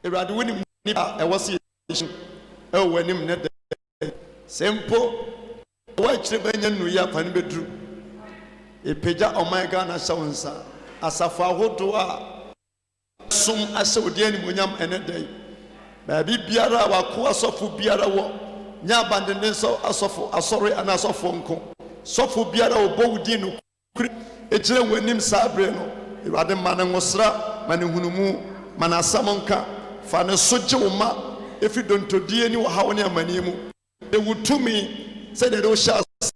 Awurade wonim nipa ɛwɔ se ɛwɔ w'anim ne dɛ sɛ mpo wɔakyerɛ bɛnya nnuyɛ apa no bɛduru ɛpagya ɔman Ghana hyɛ wo nsa asafo ahodoɔ a som ahyɛ wo deɛ animonyam ɛne dɛ baabi biara a wako asɔfo biara wɔ nya abandenden sɛ asɔfo asɔre ana asɔfo nko sɔfo biara wɔbɔ wo din no kuri ɛgyina w'anim saa berɛ no Awurade ma ne nwosra ma ne hunumu ma ne asɛm nka fa ne so gye wo ma ɛfiri dontodie ne wɔhaw ne amanneɛ mu ɛwu tumi sɛdeɛ de wohyɛ ase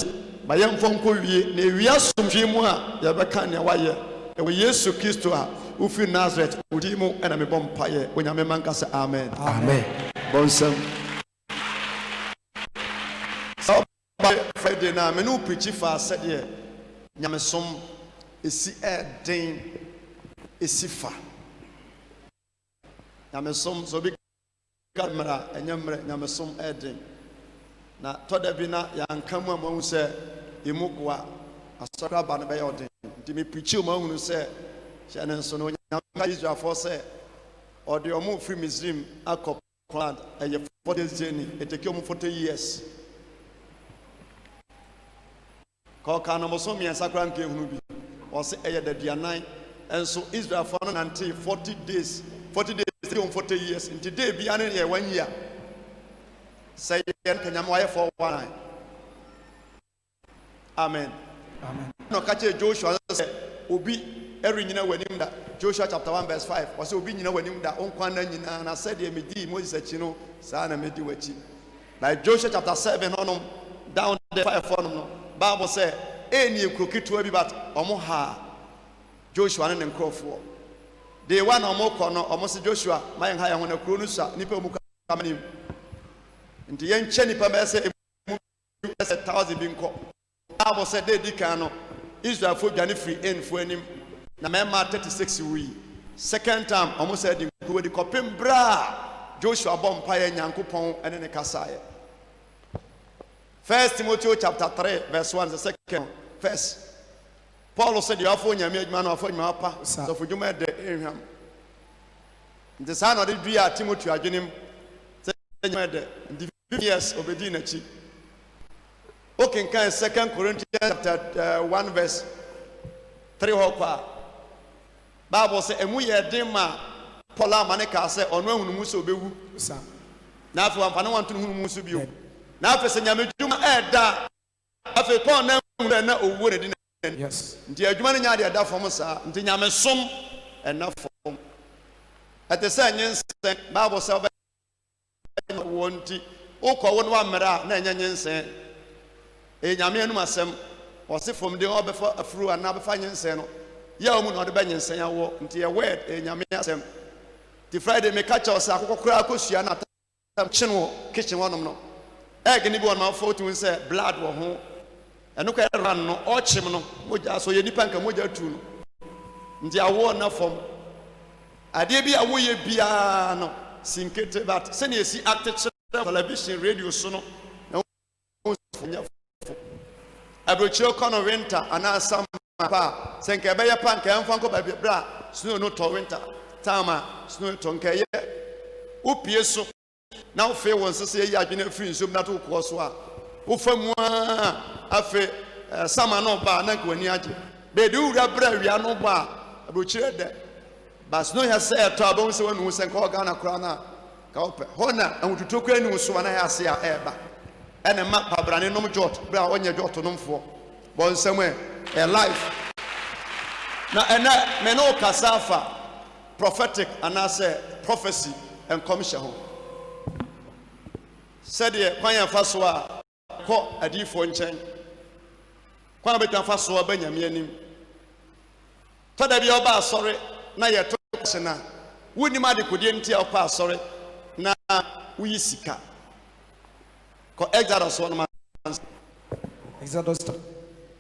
ma yɛmfɔ nkɔ wie na ɛwie asomdwee mu a yɛbɛka nea wayɛ ɛwɔ Yesu Kristo a wofiri Nazaret wo din mu ɛna mebɔ mpayɛ Onyame ma nka sɛ amen Amen. bɔnsɛm Friday na me no preach fa sɛdeɛ nyamesom esi ɛden esi fa nyamesom so bi kamera enyamre nyamesom ɛden na toda bi na yanka mu amahu sɛ emugwa asɔkra ba no bɛyɛ ɔden nti me preach mu ahunu sɛ hyɛ ne nso no nyame Israel for sɛ ɔde ɔmo free Misraim akɔ plan ɛyɛ 40 days journey it take ɔmo 40 years kɔka no mo so miɛnsa kra nke hunu bi ɔse ɛyɛ daduanan enso Israel for no nante 40 days 40 years nti day bi ane yɛ 1 year say yɛn kanyam wayɛ for 1 amen no kache Joshua sɛ obi ɛrenyina w'anim da Joshua chapter 1 verse 5 ɔse obi nyina w'anim da onkwa na nyina na sɛ de medi Moses akyi no saa na medi w'akyi like Joshua chapter 7 onom down there 5 onom no Bible say eni ekroketua bi but omo ha Joshua ne nkrofo de one omo kɔ no omo se Joshua ma yen ha yen ho na kuro no sa nipa mu kamanim nti yen kye nipa ba se 1000 bi nkɔ Bible say de dikan no Israel fo dwane free en fo anim na ma 36 wi second time omo say de kuro di kopem bra Joshua bɔ mpa ye Nyankopɔn ene ne kasaye 1 Timothy chapter 3 verse 1 the second verse Paul said you have for nyame adwuma no afọ nyama pa so for dwuma de ehwam nti saa na de dua Timothy adwenem sɛ nyama de nti years obedi na chi okay kan 2 Corinthians chapter 1 verse 3 hokwa Bible say emu ye den ma Paul amane ka sɛ ɔno ahunu mu sɛ obewu na afọ amfa ne wanto hunu mu so bio na afese nyame dwuma ɛda afe Paul na na owo ne di yes nti adwuma ne nyaade ɛda fam saa nti nyame som ɛna fam ɛte sɛ nyensen Bible sɛ wonti okɔ wo no amera na enya nyensen nyame anum asɛm ɔse fam de ɔbɛfa afuru ana bɛfa nyensen no ya mu na ɔde bɛ nyensen awo nti ɛ word nyame asɛm ti Friday me catch us akokɔ kura akosua na tam kyenwo kitchen wonom no egg ni bi won ma foto won say blood wo ho eno ka ran no ochim no moja so ye nipa nka moja tu no ndi awo na fom ade bi awo ye bia no sinkete but se na esi act television radio so no na abrochiro kono winter ana sam pa se nka be ye pa nka emfa nko ba bra snow no to winter tama snow to nka ye opie so now fe won sese yi adwene free nsum na to ko so a wo famu afe sama no ba na ko ani age be de wura bra wia no ba abochire de bas no ya say to abon se wonu se nka oga na kura na ka ope hona anwututo kwa ni so na ya ase a eba ene ma pabrane nom jot bra onye jot nomfo bon nsem life na ena me no kasafa prophetic and say prophecy and commission ho said ye kwan ya fa so a kɔ adifo nkyɛn kwan betwa fa so ba nyame anim tada bi oba asɔre na ye to sena woni ma de kodie nti a opa asɔre na wuyi sika kɔ Exodus 1 Exodus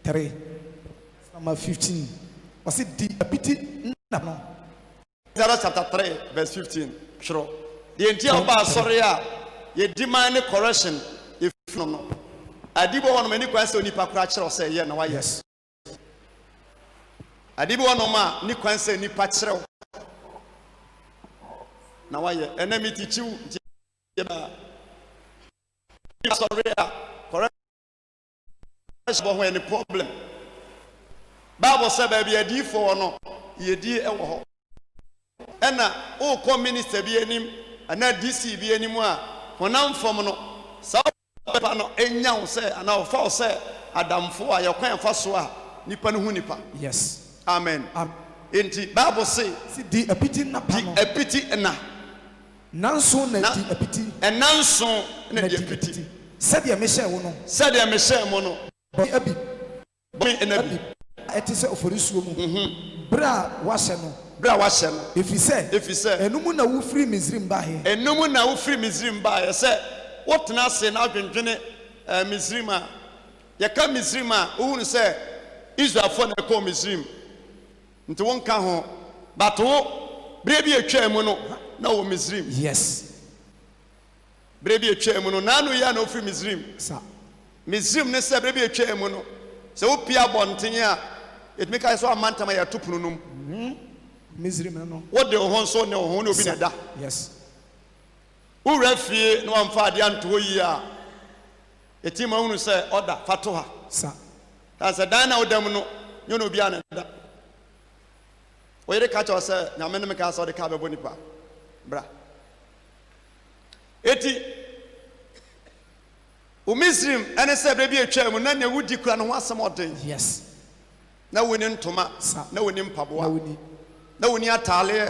3 number 15 was it the abiti no Exodus chapter 3 verse 15 sure the nti a oba asɔre a ye demand correction if no adibo wono mani kwan se onipa kora kyerɛ sɛ ye na wa yes adibo wono ma ni kwan se nipa kyerɛ na waye enemy teach you sorry correct any problem Bible say baby adi for no yedi ewo ho ena o ko minister bi anim ana DC bi anim a honam fom no sa pa no enya wo say ana fa wo say adamfo a yakwan fa so a nipa no hu nipa. Yes. Amen. Enti Bible say di apiti na pa no. Di apiti na nanso na di apiti. Nanso na di apiti. Said ya me share wo no. Said ya me share mo no. Abi. Boy enabi. Eti se oforisuo mu. Bra wahye no. Bra wahye no. If you say enumu na wo free Misrim ba he. Enumu na wo free Misrim ba he say wotena se na adwendwene Misrim a ye ka Misrim a wo hu say Israel for na ko Misrim. Nti won ka ho but wo bre bi atwa mu no na wo Misrim. Yes. Bre bi atwa mu no na no ya na wo free Misrim. Sa Misrim ne se bre bi atwa mu no se wo pia bonten a it make us so amantama ya tupunu num. Misrim no. What the ho so ne ho ne obi na da. Yes. Who refie no amfa ade anto yi a etima hunu se order fato ha. Sa ta se dan na odam no nyo no obi ana da. Oyere ka cho se nyame ne me ka so de ka bebo nipa. Bra. Eti o Misrim ene se bre bi atwa mu na ne wudi kura no ho asem oden. Yes. Na woni ntoma, na woni mpaboa. Na woni atale.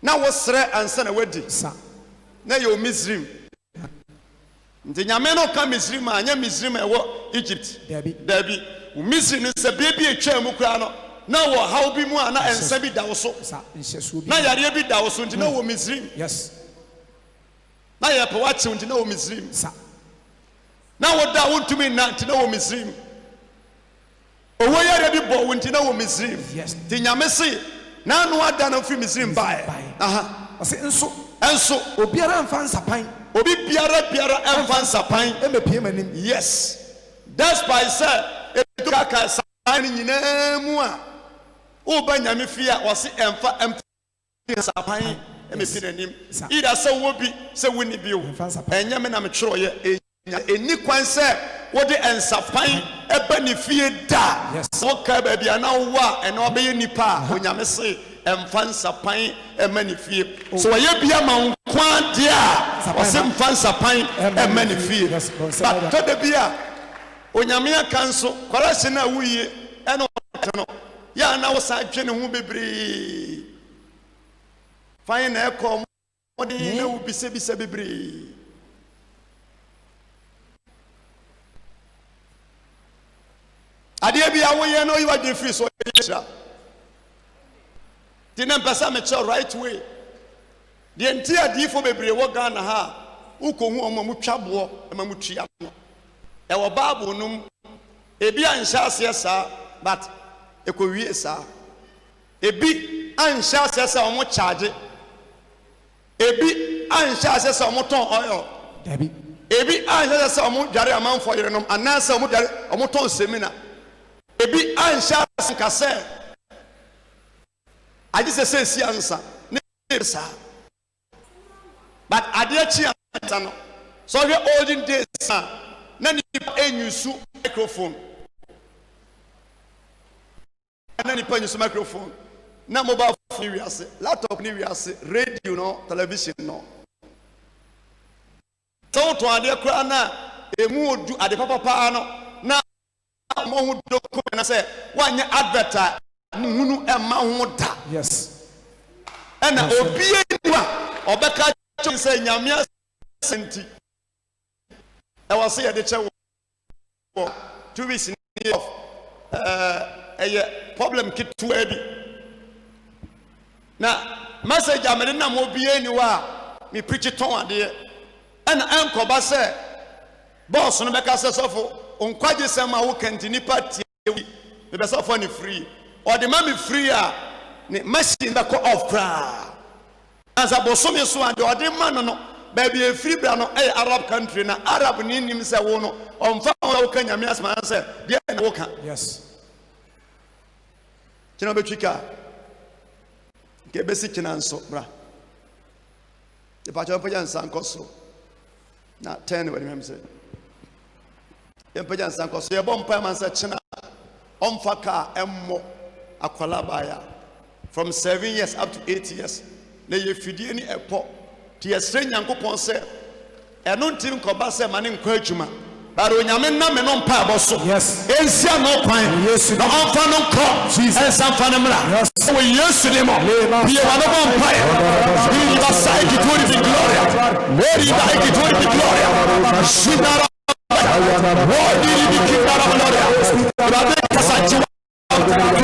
Na wo sre ansa na wadi. Na yo Misrim. Nti nyame no ka Misrim anya Misrim ewo Egypt. Dabi. O Misrim no se bre bi atwa mu kura no na wo haw bi mu ana ensa bi da wo so. Na yare bi da wo so nti na wo Misrim. Yes. Na ye pe wa che nti na wo Misrim. Na wo da wo ntumi na nti na wo Misrim. Owo yare bi bo wo nti na wo Misrim. Yes. Ti nyame se na no ada na fi Misrim bae. Aha. Ose enso obiara mfa nsapan. Obi biara mfa nsapan. Emepie manim. Yes. That's by say eduka ka san nyina mu a o ba nyame fi a wose emfa nsapan emepie nanim. Ida se wo bi se woni bi o. Enye me na me twero ye eni kwan se wode ensapan eba ni fie da. Wo ka ba bia na wo a ene obeye nipa onyame se emfa nsapan ema ni fie. So ye bia ma nkwan dia wose emfa nsapan ema ni fie. But to de bia onyame akanso korase na wuye ene no ya na wo sa dwene ho bebre. Fine na ekom odi na wo bise bebre. Ade bia wo ye no you are free so yesha. Ti na mpesa me che right way. De ntia di fo bebre wo Ghana ha. Ukohu omo mu twabo e ma mu tua no. E wo Bible num ebi anhya ase sa but ekowie sa. Ebi anhya ase sa omo charge. Ebi anhya ase sa omo ton oil. Dabi. Ebi anhya ase sa omo dware amanfo yerenom anasa omo dware omo ton semina. Ebi anhya ase kase. Aji se si ansa ne sa. But ade chi ansa no. So we olden days na nipa enyusu microphone. Na nipa enyusu microphone. Na mobile phone we ase, laptop ni we ase, radio no, television no. So to ade kura na emu odu ade papa no na mo hu document na say wanye advert hunu ema ho da. Yes. And obie niwa obeka say nyame asenti. I was say the chair 2 weeks of a problem kit to ebi. Now message amene na mo bie ni wa me preach it on ade and anko ba say boss no beka say sofo onkwaje sema wo kantini party me be sofo ni free or the man free a ne machine ba call off cra as a bosom so and the man no baby a free bra no Arab country na Arab ni nim say wo no onfa wo kan nyame asma say dia na wo kan. Yes. Kina be twika ke besi kinanso bra the pacho pajan sankoso na 10 when him say pajan sankoso ye bom pa man say china omfaka emmo akwalabaya from 7 years up to 8 years na ye fidie ni epo ti esre nyankopon say eno ntim koba say mane nkwa adwuma baro nyame na me no mpa aboso yes ensia no kwan yes na onfa no kro ensa fa ne mra yes we yesu ne mo ye wa no mpa he was like it would be gloria lady like it would be gloria shidara what did he keep that gloria brother kasachi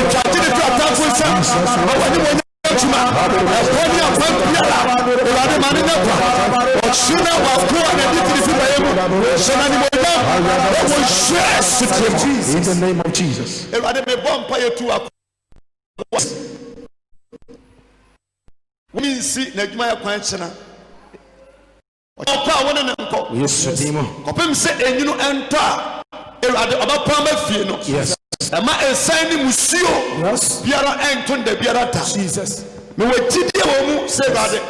kasachi the attack with some when you juma oni afan biara urade mane na kwa shina wa kwa na ditiri fi bayemu shina ni moja o Jesus in the name of Jesus urade me bompa yetu akwa we see na juma ya kwan china opa wona na nko yes dimo kopem se enyunu ento a urade obapa ma fie no yes ama ensan ni musio yes biara enton da biara ta Jesus me wetidi wo mu se urade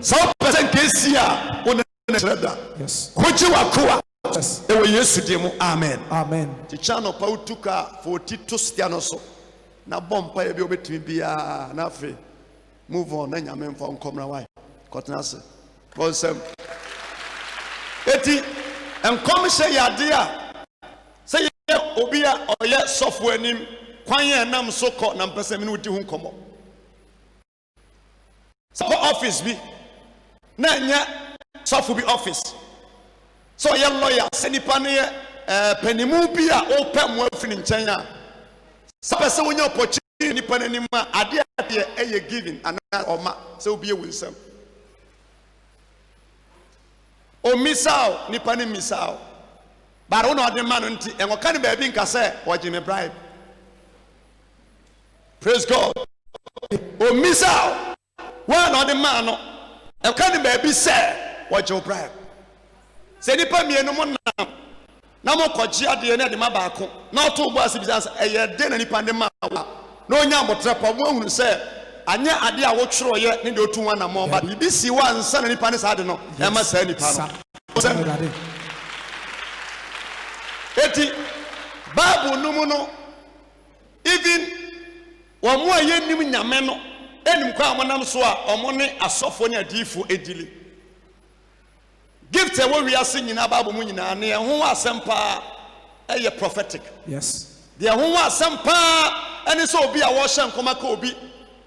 so person kesi a wona na treda yes koji wakoa yes ewe yesu dimo amen amen tichano pa utuka 42 stiano so na bompa ye bi obetimi bia na afi move on na nyame mfa nkomra wai kotena se bonsem eti enkom se yade a se ye obi a oye software nim kwan ye nam so ko na mpese me no di hu nkomo so office bi na nya software bi office so ye lawyer se nipa ne panimu bi a opa mo afini nchen a so pese wonya opportunity nipa nanim a ade eye giving ana oma se obi e winsam o misao nipa ne misao bara wona ode man nti enwoka ne ba bi nka se woje me bribe praise God o misao wona ode man no enwoka ne ba bi se woje bribe se nipa mienu mo na mo koji ade ne de ma ba ko na oto bo asibisa eye de na nipa de ma na onya motrapa mo hunu se anya ade a wo tworo ye ne de otu wan na mo ba bi si wa nsa na nipa ne sa de no e ma sa nipa no eti babu numu no even wo mo aye nim nyame no enim kwa amonam so a omo ne asofo ne adifo edili gift e wo wiase nyina babu mu nyina ne ho asempa eye prophetic yes de ho asempa ene so obi a wo hye nkoma ka obi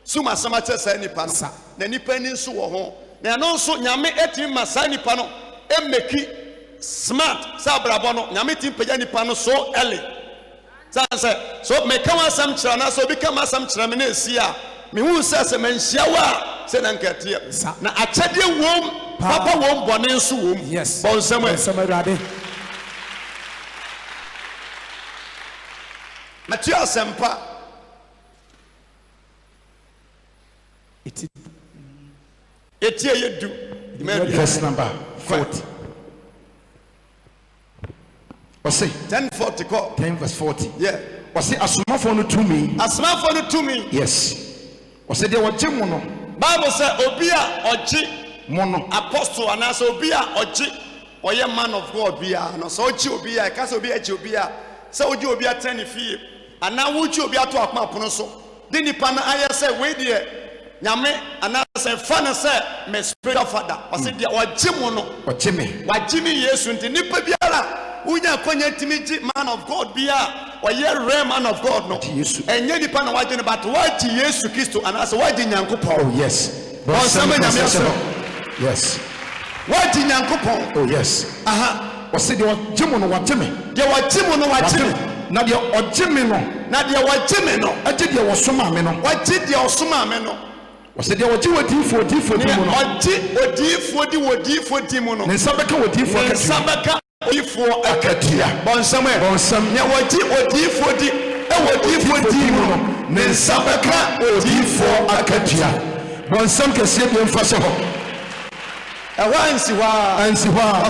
suma asema chesa nipa no na nipa ni nso wo ho na no nso nyame etimi masa nipa no emeki smart sabrabo no nyame tim pagya nipa no so early sanse so me kan asam kira na so obi kan asam kira me na esi a me hu se menhia wa se na nkatie na akyede wom papa wom bone nso wom yes bonsam rade Matthew asempa etie yedu verse number 40 or say 10:40 call 10 verse 40 yeah or say asomafo no to me yes or say they were no Bible say obi a oji mono apostle anasa obi a oji oye man of God bia no so oji obi a ka so obi a ji obi a say oji obi a tani fie ana wuji obi ato akma pono so de nipa na aye say we de nyame anasa fa na say me spiritual father o say de oji mo no oji me Yesu nti nipa biara unya kwanya timiji man of God bia oye rare man of God no enye nipa na waje ne but waje Yesu Kristo anasa waje nyankopon oh yes yes waje nyankopon oh yes aha o say de oji mo no waje me de waje mo no waje me na de oji me no na de waje me no aje de osoma me no waje de osoma me no o say de oji odifo di mo no oji odifo di mo no ne sabeka odifo akatua sabeka odifo akatua bonsam ne waje odifo di odifo di mo no ne sabeka odifo akatua bonsam kese bi mfa se ho ansi wa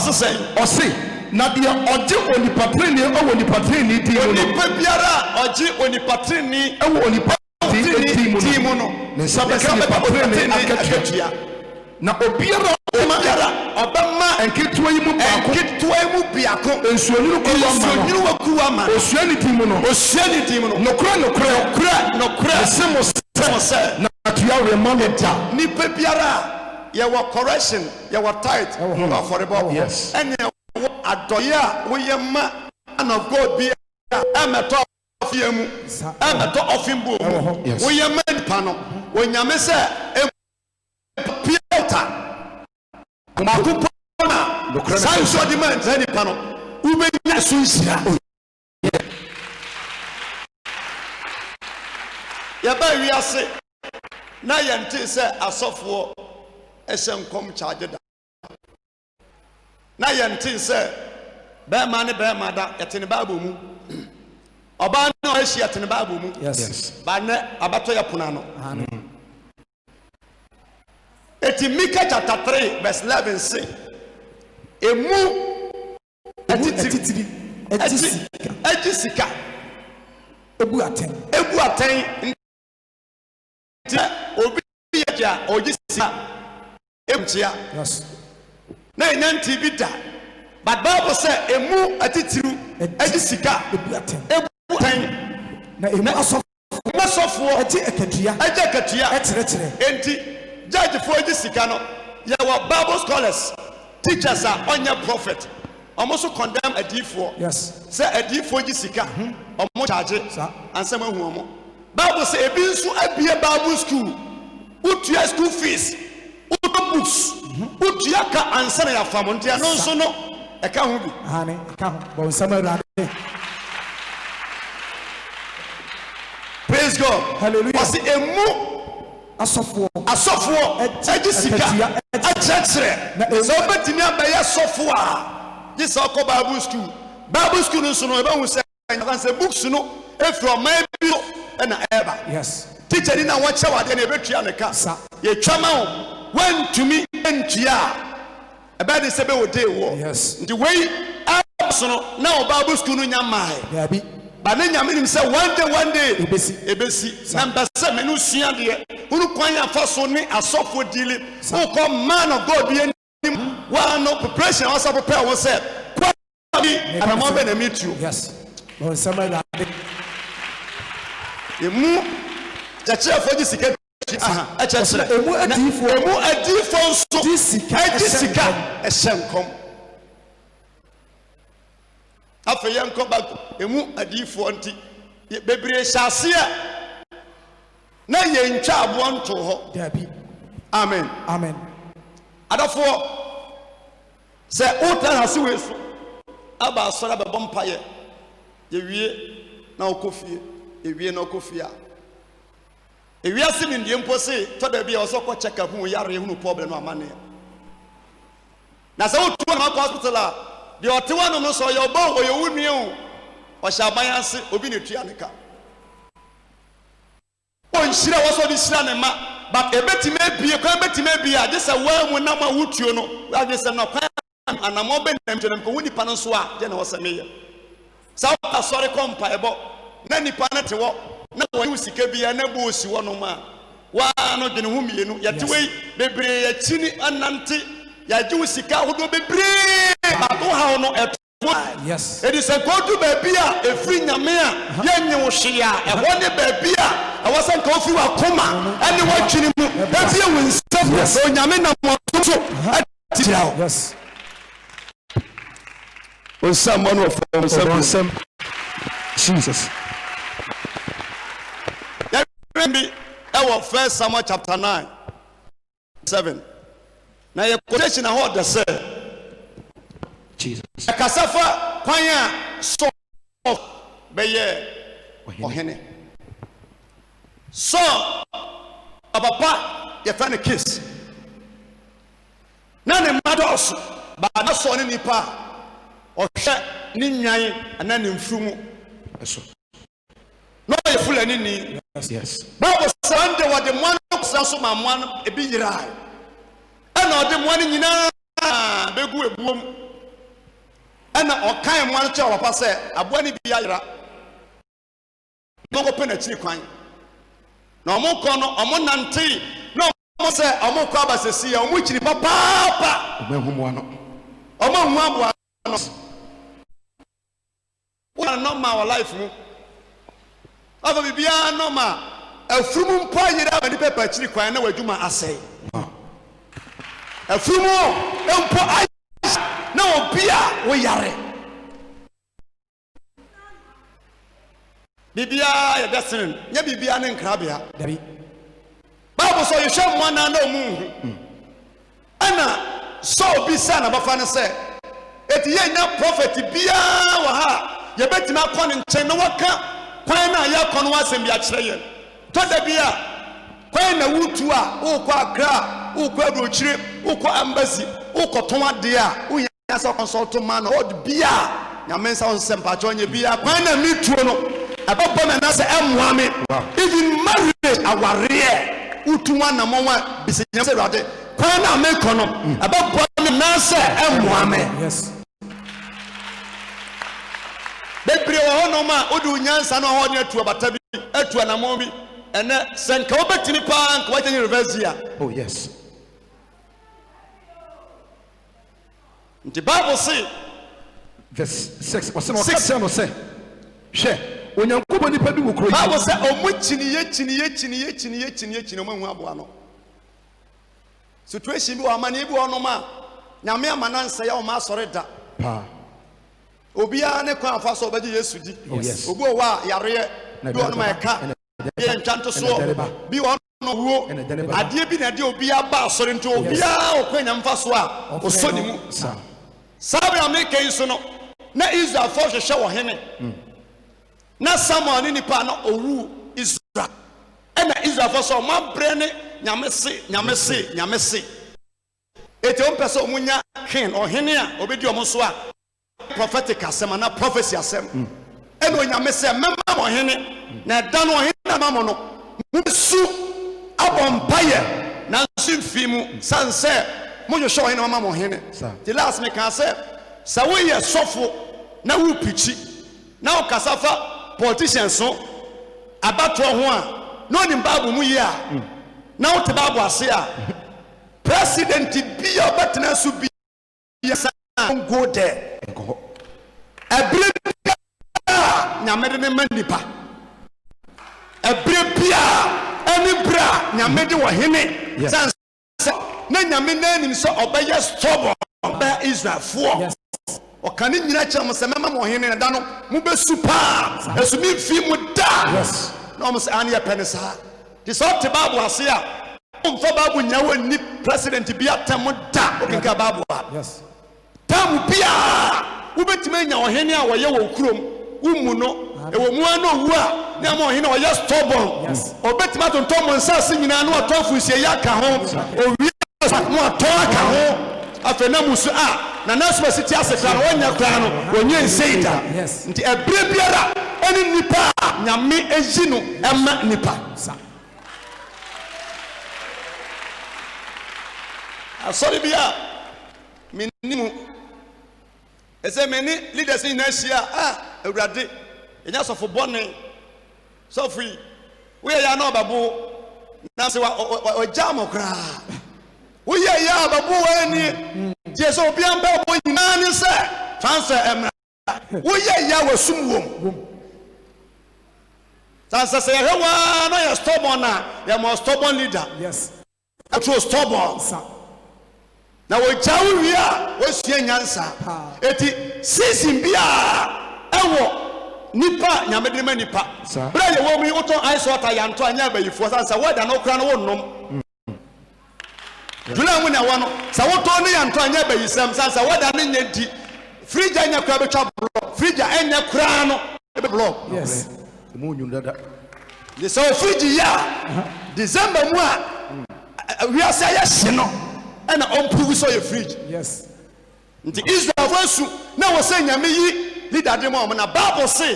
ose na de oje onipatrini onipatrini di mo no onipa biara oje onipatrini onipatrini di mo no ne nsa bɛka nipa pere ne akatua na obiara Obama enketewa yi mu biako ensuonuru kuwa ma osuani timu no nokra semo se na atua we ma no da nipa biara ye wa correction ye wa tight for the ball and adoya we ye ma man of God be emeto ofiemu emeto ofimbo we ye ma nipa no we nyame se Peter Makupona Sanso demand any panel ubenya sunsia ya ba wi ase na yente se asofo ehyenkom charge da na yente se be ma ne be ma da yete ne baabo mu oba na ehia yete ne baabo mu yes ba ne abato ya pona no Eti Micah chapter 3 verse 11 say emu etisika ebu aten obi ya ojisika emtia yes na nyanti bi da but Bible say emu atitiru etisika ebu aten na emu asofo eti akatua etere enti judge for this sikano ya wa Bible scholars teachers are on your prophet almost condemn a D4 yes say a D4 jisika omo charge ansema hu omo Bible say ebi nso abie Bible school utua school fees uto books utua ka ansana ya famo ntia no nso no e ka hu bi ane ka hu bon samara praise God hallelujah was emu asofo ejisika achechre na ezobetimi abaye asofo a jisa ko Bible school nso no eba hu se kanse books no efro man bi na eba yes teacher ni na wo che wade na ebetua ne ka ye twama ho wan tumi entua eba de se be wode wo yes ndi wei so no na Bible school no nya mai yabi ba ne nyame nim se one day ebesi na mbese menu sua de unu kwan afa so ne asofo dili who come man of God be anim one no preparation also prepare one say and I'm going to meet you yes bon samara emu chache afo ji sika achechre emu adifo so ejisika ehyenkom afa yanko ba emu adifo nti bebre hyase na yentwa abo nto ho dabi amen adafo se uta hase wesu aba asora be bompaye ye wie na okofie ewie na okofia ewie asimi ndie mposi to da bia osoko check up hu yare hu problem no amane na se utu na hospital a de otewa no so ye obo wo ye wunue o o shaban ase obi ne tua ne ka on shira waso di shira ne ma but ebetime bie kwa betime bie a je se wa mu na ma wutuo no a je se no kwa anamo be nam tene ko woni pa no so a je na wo se meye sa wa sori kompa ebo na nipa na te wo na wo yu sika bia na bo osi wo no ma wa no de ne hu mienu ya te wei bebre ya chini anante ya je sika hodo bebre ba to ha no yes it is a go to baby a efri nyame a yenye wo hwe a ehwo ne baby a awasan ka ofi wa koma ene wa twini mu baby a won so nyame na mo so atira yes on someone of some Jesus maybe our first Samuel chapter 9:7 na ye quotation a hold the say Jesus akasafa kwanya so beye ohene so papa ye fa ne kiss na ne mados ba na so ne nipa ohwe ne nwan ana ne mfumu eso no ye fulani ni yes Bible sande wa de mo no so ma mo e bi yira ana o de mo ne nyina begu ebuom ana okan mo an che papa se aboa ni bi yira no go pe na chiri kwan na ɔmo kɔ no ɔmo nante na ɔmo sɛ ɔmo kɔ abasɛsi ya ɔmo kyiri papaapa ɔmo ehumoa no ɔmo hu aboa no wɔn normal wɔ life mu ɔfɔ biribiara normal afurumu mpo ayere aba nipa pa akyiri kwan na wadwuma asɛe afurumu mpo ayere na obi a woyare bibia ya destiny nya bibia ne nkrabea Dabi. Bible so you show one na mu ana so obi sa na bafa ne sɛ eti ye nya prophet bia wɔ ha ye betima akɔ ne nkyɛn na waka kwan na ya kɔ no asɛm bi akyerɛ yɛn to da bia kwan na wutu a wokɔ Accra wokɔ Aburokyire wokɔ embassy wokɔ ton ade a wonya sɛ consult man od bia nyame nsa won sɛm pa kyɛ onye bia kwan na mi tuo no ababɔ me na sɛ ɛmoa me even marriage aware utu wana monwa bisinya sɛ rade kwan na me kɔ no ababɔ me na sɛ ɛmoa me Yes. bebre wɔ hɔ no ma odu nyansa no hɔ ne atu abata bi atu anamɔ bi ɛnɛ sɛ nka wobɛtini paa nka wagye university a oh yes nti Bible say verse 6 wɔsɛ no ɔka no sɛ hwɛ onyankopɔn nipa bi wɔ kuro yi Bible sɛ ɔmo kyini ɔmo hu aboa no situation bi wɔ amane bi wɔ no ma nyame amana nsɛ ya ɔmo asɔre da pa obiara ne kwan afa so ɔbɛgye Yesu di yes obi wɔ a yareɛ bi wɔ no ma ɛka bi yɛ ntwanto soɔ bi wɔ no wuo adeɛ bi na de obiara ba asɔre nti obiara ɔkɔ nyamfa so a ɔsɔ ne mu sabe America yi so no na Israel fo hwehwɛ wɔ hene na Samuel ne nipa na owu Israel ɛna Israel fo so ɔmo abrɛ ne nyame se eti o mpɛ sɛ ɔmo nya king ɔhene a obedi ɔmo so a prophetic asɛm na prophecy asɛm ɛna onyame sɛ mɛma mo ɔhene na ɛda no ɔhene na ma mo no mo su abɔ mpaeɛ na nso mfi mu san sɛ mo hwehwɛ ɔhene mama mo ɔhene the last me kan sɛ woyɛ sɔfo na wo pichi na ɔkasa fa politicians so abatoɔ ho a na onim Bible mu yi a na wote Bible ase a president bi a ɔbɛtena so bi yɛ go there ɛbere bi a nyame de ne ma nipa ɛbere bi a ɛne bra nyame de wɔ hene san sɛ na nyame na anim sɛ ɔbɛyɛ stubborn ɔbɛyɛ Israelfoɔ ɔka ne nyina kyerɛ mo sɛ mɛma mo hene na da no mobɛsu paa ɛsumi mfi mu da na ɔmo sɛ ane yɛpɛ ne saa nti sɛ ɔte Bible ase a ɔmfa Bible nya wɔnni president bi atam da ɔkenka Bible a tam bia wobɛtumi anya ɔhene a wɔyɛ wɔ kurom womu no ɛwɔ mu ano owu a na ama ɔhene a wɔyɛ stubborn ɔbɛtumi atontɔn mo nsase nyinaa na watɔn fusie yɛ aka ho owie na watɔn aka ho afei na musu a na naso bɛsi ti ase kra no wɔnyɛ kra no wɔnyɛ nsɛi da nti ɛberɛ biara ɛne nipa a nyame ayi no ɛma nipa asɔre bi a menimu ɛsɛ meni leaders nyinaa hyia a awurade ɛnya sɔfo bɔne sɔfo yi woyɛ yɛ na ɔbɛbo na sɛ ɔgya mo koraa woyɛ yɛ ɔbɛbo wɔ ani gye sɛ obi ambɛ ɔbɔ nyinaa ne sɛ transfer ɛmra woyɛ yɛ wɔsum wom sansa sɛ yɛhwɛ waa na yɛ stubborn a yɛma stubborn leader ɛtoro stubborn na wogya wo wie a wɔsua nyansa eti season bi a ɛwɔ nipa nyame de ma nipa bra yɛ wɔ mu yi wotɔn ice water yɛnto anya abayifoɔ sansa wɔda no kora no wonnom dula mu na wɔ no sɛ wotɔn ne yɛnto anya abayisɛm sansa wɔda ne nyɛ di fridge anya kora bɛtwa block fridge anya kora no ɛbɛ block mu nyu dada de sɛ fridge yi a December mu a wiase ayɛ hye no ɛna ɔmpugu sɛ ɔyɛ fridge nti Israel asu na wɔ sɛ nyame yi leader de ma ɔmo na Bible say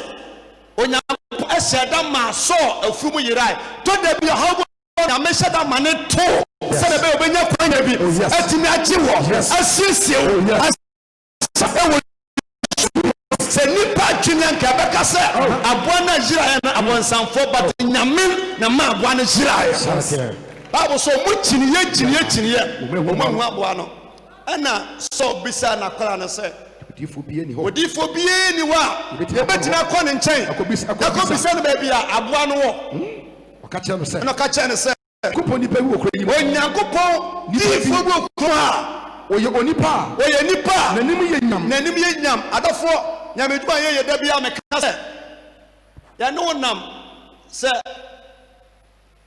onyame ɛhyɛ da ma sɔ afurumu yerae tɔ da bi ɔhaw nyame hyɛ da ma ne to sɛ de bɛ obɛnya kwanya bi ɛtumi agye wɔ asiesie wo ɛwɔ sɛ nipa adwene nyanka bɛka sɛ aboa na jira na abonsanfo but nyame na ma aboa na jira Bible so mu kyiniye o ma hu aboa no ɛna so bisa na kwara no sɛ odifo bie ni wa betina kɔ ne nkyɛn akobisa no ba bia aboa no wɔ ɔka kyerɛ no sɛ kupon nipa wi okura yi onyankopɔn difo bi okura oye onipa nanim ye nyam adafo nyameduma ye da bia meka sɛ ya no nam sɛ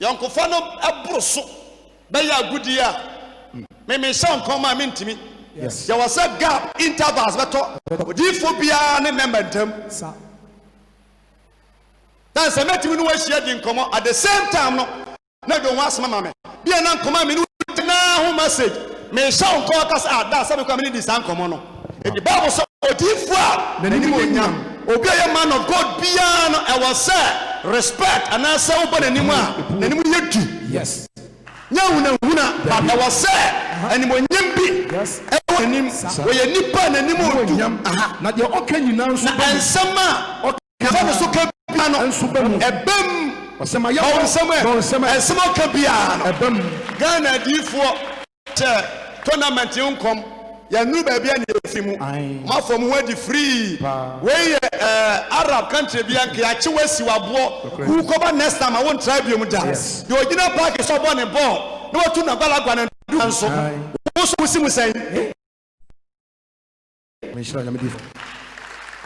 yankofa no aboro so bɛyɛ agudi a me hyɛ nkɔma mentimi ya was a gap intervals beto difo bia ne member ntam dan sɛ metimi no wa hyia di nkɔmɔ at the same time no na do wa asema mame bia na nkɔma me no na ho message me hyɛ nkɔ kasa da sɛ me kwa me di san nkɔmɔ no e di Bible so odifo a nanim onyam obi a man of God bia no e was say respect and answer obo nanim a nanim yedu yes nyawuna but I was say anim onyam bi e nanim we ye nipa nanim odu na de oka nyina nso ba ensema oka so ka bia no ebem osema ya ensema ka bia no ebem Ghana difo che tournament nkom ya nu ba bia na efimu ma fom ho di free we Arab country bia nke ya che wasi wabo who cover next time I won't try biom da the original park is up on the ball no watu na balagwa na nso wo so simu sai the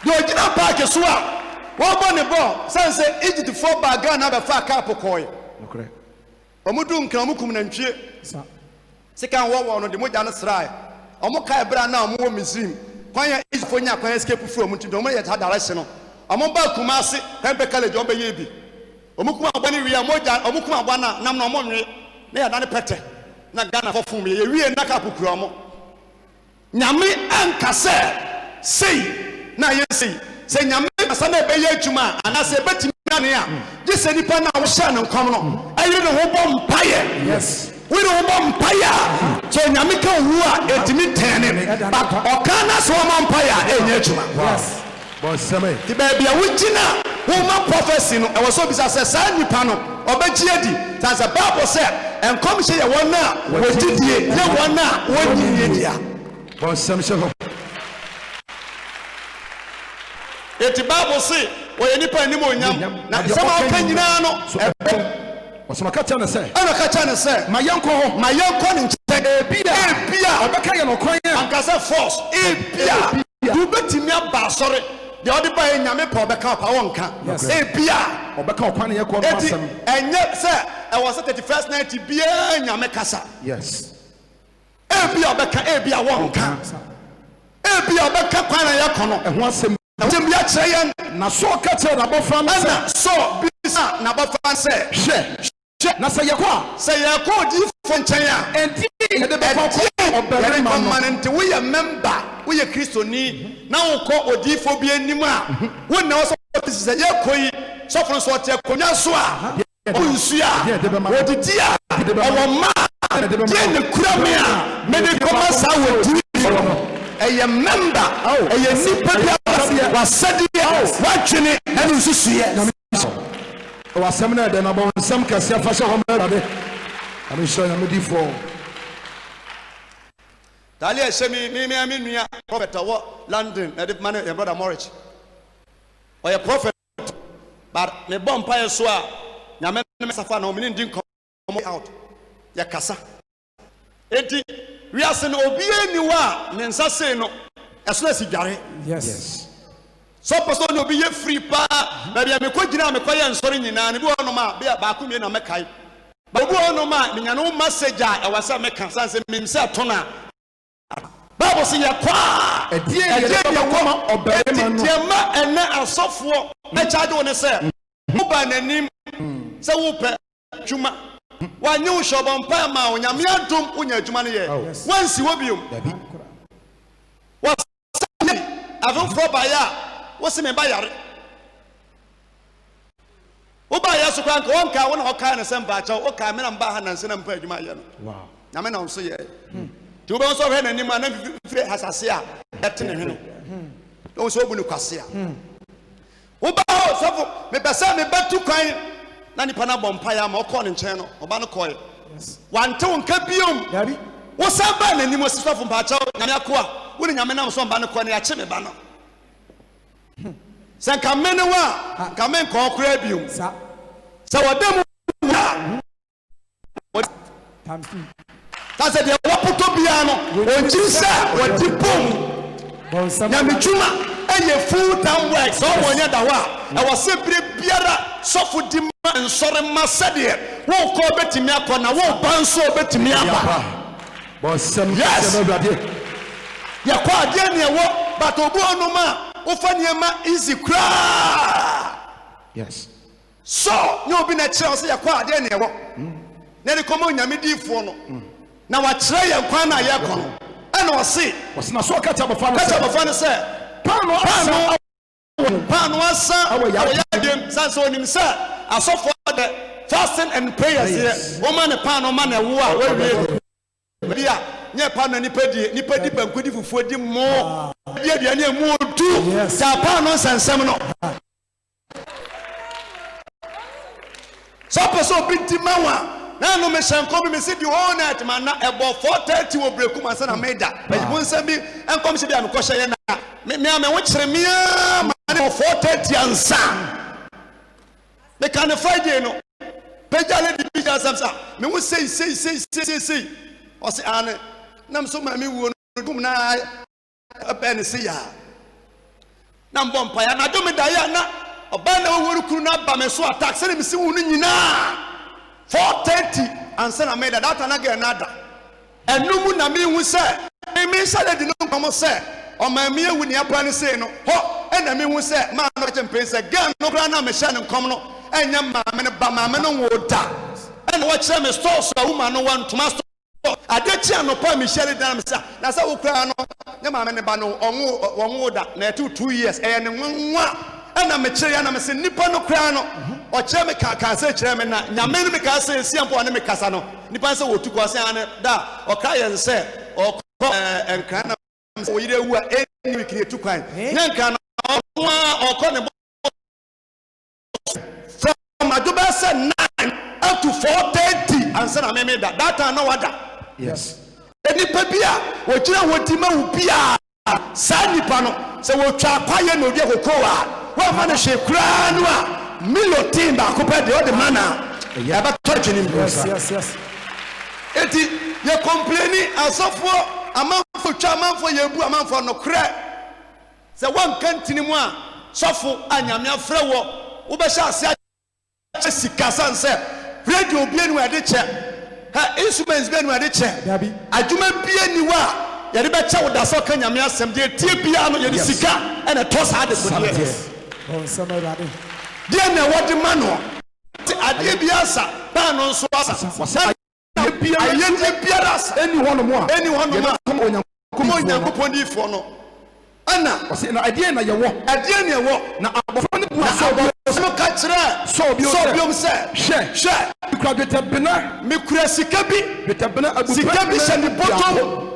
original park so a wo born the ball say Egypt for bag Ghana be fa cap koy okay omudu nkan omukum na ntwie sika wo no de moja no srai omo kai bra na omo wo Misrim kwanya Egypt nya kwanya escape from nti do mo yet direction no omo ba Kumasi Pembe College omo be ye bi omukum abani wi amoja omukum abana nam na omo nwe na ya dane pete na Ghana for fum ye wi na cap kura omo nyame anka sei na ye sei nyame asa na be ye adwuma ana se betimi na ne a je se nipa na wo sha ne nkom no ayire ne ho bom mpaye yes we don't want empire so nyame ka hu a etimi tene but okana so want empire enye adwuma yes but same the baby a wugina woman prophecy no e was so bisa say sa nipa no obagie di that's a Bible say enkom hye ye won na wodidie ye won na wonyiye dia but same so eti Bible say we nipa ni mo nyam na sama okanyina no osama ka chana say ana ka chana say mayanko ni nche ebia obeka ye no kwan anka say force ebia du betimi aba sore de odi ba nyame pa obeka pa wonka ebia obeka okwan ye ko no asem enye say e was 31st night bia nyame kasa yes ebia obeka ebia wonka ebia obeka kwan ye ko no e ho asem bia kire na so ka kire na bofa na so bisa na bofa say na say yakwa di fo nchen a enti de be fa obere man nti we ye member we ye kristoni na wo ko odifo bi anim a wo na wo so say yakoyi so fro so te konya so a onsu a odidi a owo ma de ne kura me a me de ko masa wo di eye member eye nipa bi wa sadi wa twene enu susuye wasem na de na bon sem kase fa hye hom rade ami sho na medi for dali e shemi mi nua prophet wo London na de man your brother Morich or your prophet but me bomb pa so a nyame me safa na o me ndi come out ya kasa enti we ase no obi ani wa ne nsa sei no eso na si dware yes so person no be ye free pa na bia me ko gina me ko ye nsori nyina ne bi wono ma bia ba ko mi na me kai ba bi wono ma me nya no message a e wasa me kan sanse me se to na Bible say ya kwa edie ye ko ma obere ma no tie ma ene asofo e charge woni se mo ba nanim se wo pe dwuma wa nyu shobon pa ma onyame adom onya dwuma ne ye wansi wo biom wa avon fo ba ya wose me ba yare wo ba ya so kwan ka wonka wona hoka ne sem ba cha wo ka me na mba ha nanse na mpa adwuma ye no wow na me na so ye ti wo be so hwe na ni ma na fi hasase a etene hwe no wo so bu ni kwase a oh so me pesa me betu kwan na nipa na bompa ya ma okọ ne nchen no oba no koye wante wonka biom Yabi. wo samba na nimo sisofo mpa cha nyame akoa wo ni nyame na so mba no kọ ne ya che me ba no se nka mene wa nka men kọ okra biom Sa. se wodam Times 2. ta se de wapoto bia no onchi se wodi bom nyame twuma eye full time work so wonya da wa e wo se bire biara sofo di ma nsore ma sede wo ko betimi akọ na wo ban so betimi aba Bosam yes ya kwa ade ne wo but obu onuma wo fa niema easy kra yes so nye obi na kire so ya kwa ade ne wo na de komo nyame difo no na wa kire ye kwa na ye kọ no ana wo se wasna so kacha bafano se Pano asa awayadem sanso onim se asofo the fasting and prayers here woman pano man ewo a we bia nye pano nipa di bankudi fufuo di mo bia bia ne mu odu sa pano sansam no so person binti mawa na no me shanko bi me se di all night man na ebo 4:30 wo breku man se na meda but won se bi enkom se bia me ko hye na me wo kire me 4:30 ansa me kan Friday no pejale di bija samsa me wo sei o se ane nam so ma me wo no dum na ben se ya na mbom pa ya na do me da ya na oba na wo kuru na ba me so attack se me se wo no nyina 4:30 ansa na me da data na ga na da enum na me hu se me sale di no komo se o ma me ewu ni abra ne se no ho ena me hu se ma no chempen se gan no kra na me hye ne nkom no enya ma me ne ba ma me no wo da ena wo kire me store so woman no wan toma store adechi anopa me hye dan me sa na sa wo kra no nya ma me ne ba no onwo da na etu 2 years e ne nwa ena me kire ya na me se nipa no kra no o kire me ka se kire me na nya me ne me ka se siampo ne me kasa no nipa se wo tu ko se ane da o kra ye se o enkra na o yire wu a eni kire tu kwan nyanka na okọ ne from aduba se 9 up to 4:30 answer na me da data na wada yes eni pa bia wo kira wodi ma wu bia sa nipa no se wo twa kwaye na odi kokoa wo ma na hwe kura no a milotin ba ko pe de o de mana ya ba to twini Yes. eti ye complaining asofo amanfo twa amanfo ye bu amanfo no kra se wan kantini mu a sofo anyame afre wo wo be sha ase sika sanse radio bia ni ade che ha instruments bia ni ade che adwuma bia ni wa ye de be che wo da so ka nyame asem de tie bia no ye de sika ene to sa de bodie Oh, somebody. dia na wodi mano ade bia sa ba no so asa wasa bia ras any one more come on Nyankopon di fo no ana wase na ade na ye wo na abofo ne bu so ka kire so biom se hwe kura betabena me kura sika bi abu sika bi se ni bottom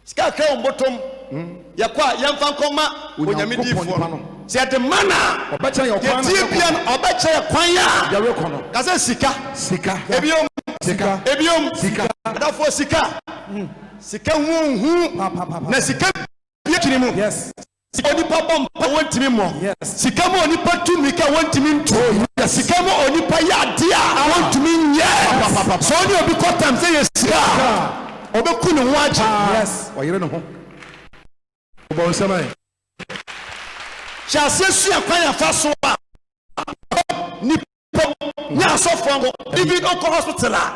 sika ka on bottom ya kwa yemfa nkoma onyame di fo no se de mana obacha ye kwan ye bian obacha ye kwan ya yawe kono ka se sika ebiom dafo sika hu na sika bia kini mu Yes. onipa bompa wontimi mo sika mo onipa tumi ka wontimi nto sika mo onipa ya dia wontimi nye so ni obi kotam say yes sika obeku ne ho aje Yes. oyire ne ho obo nsema chase su akwan afa so a nipa nya so fongo even oko hospital a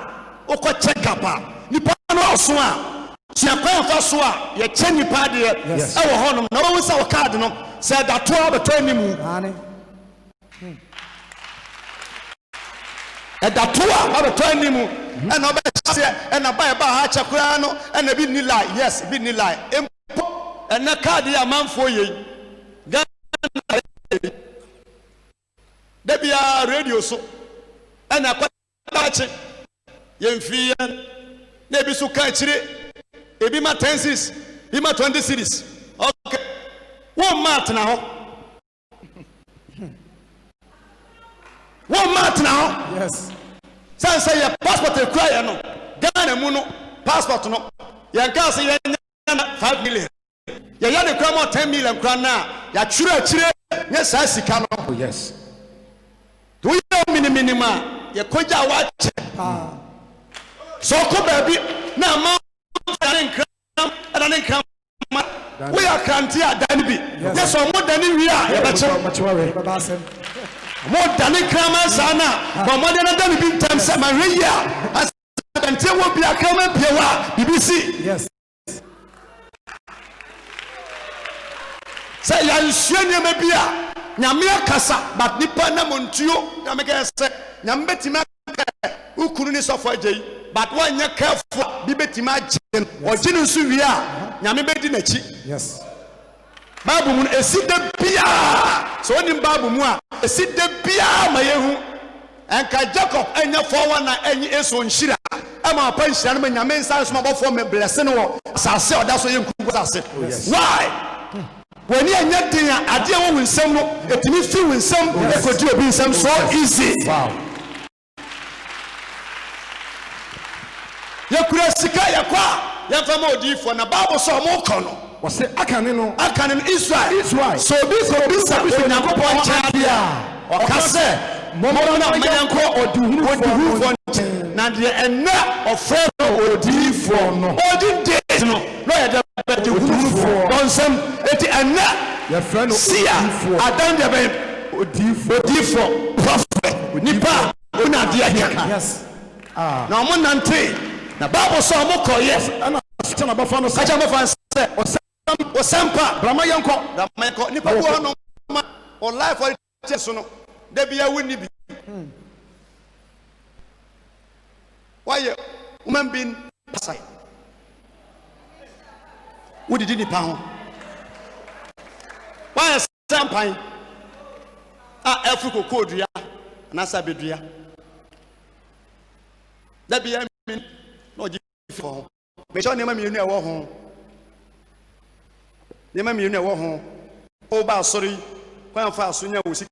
oko check up a nipa no so a si akwan afa so a ye che nipa de e wo honom na wo sa wo card no say that to abeto animu e da to abeto animu e na obe se e na ba ha chakura no e na bi ni lie yes bi ni lie e na card ya manfo ye Debia radio so ana kwatache yemfi na ebi so ka kire ebi ma 10 series ebi ma 20 series okay one mat na ho One month now. Yes. Say your passport a cry no. Ghana muno passport no. Ya gas ya 5 million. Ya the cramo 10 million krana. Ya chire yes I sika no. Oh yes. Do you know minima ya koja watch. So ko baby na ma kram we are kranti adan bi. Yes so mo dani wi a ya beche. More than a crama sana, but more than a done in time, Samaria. As until will be a common Pia, BBC. Yes. Say, I'm sure you may be a Namia Casa, but Nipana Montio, Namaka said, Nambetima, who couldn't suffer J, but one year careful, Bibetima, or Jinusuvia, Namibetinechi. Yes. Babu mun eside bia so ni babu mu a eside bia mayehu enka Jacob enya 41 na enyi eso nhira ama pa nhira no nyame nsa so mabofo me bless no wo asase oda so yenku asase. Why when enya din a ade wo nsam no etimi fi nsam ekodi obi nsam so easy. Wow. Yakura sika yakwa yamfa odifo na babu so mo kono. Was say Akanino Israel. So this Yakopon Chadia or Kase Momona Mayanko or do for Nadia and not of Pharaoh or D for no. Or did days no. No, the on some and not your friend Sia. I done the D for prophet. Nipa Unadia. Yes. Now, Monante. Now, Bible saw Moko, yes. And I'm about Fano Sajama or Sampa, Bramayanko, Nipa or life or Jesuno. There be a windy. Why, woman being aside? What did you pound? Why a Sampine? Africa Codria, Nasa Bedria. That be a mean, no, for me, show name you near war home. Name you near war home. Oh, bah, sorry, when fast soon you will see.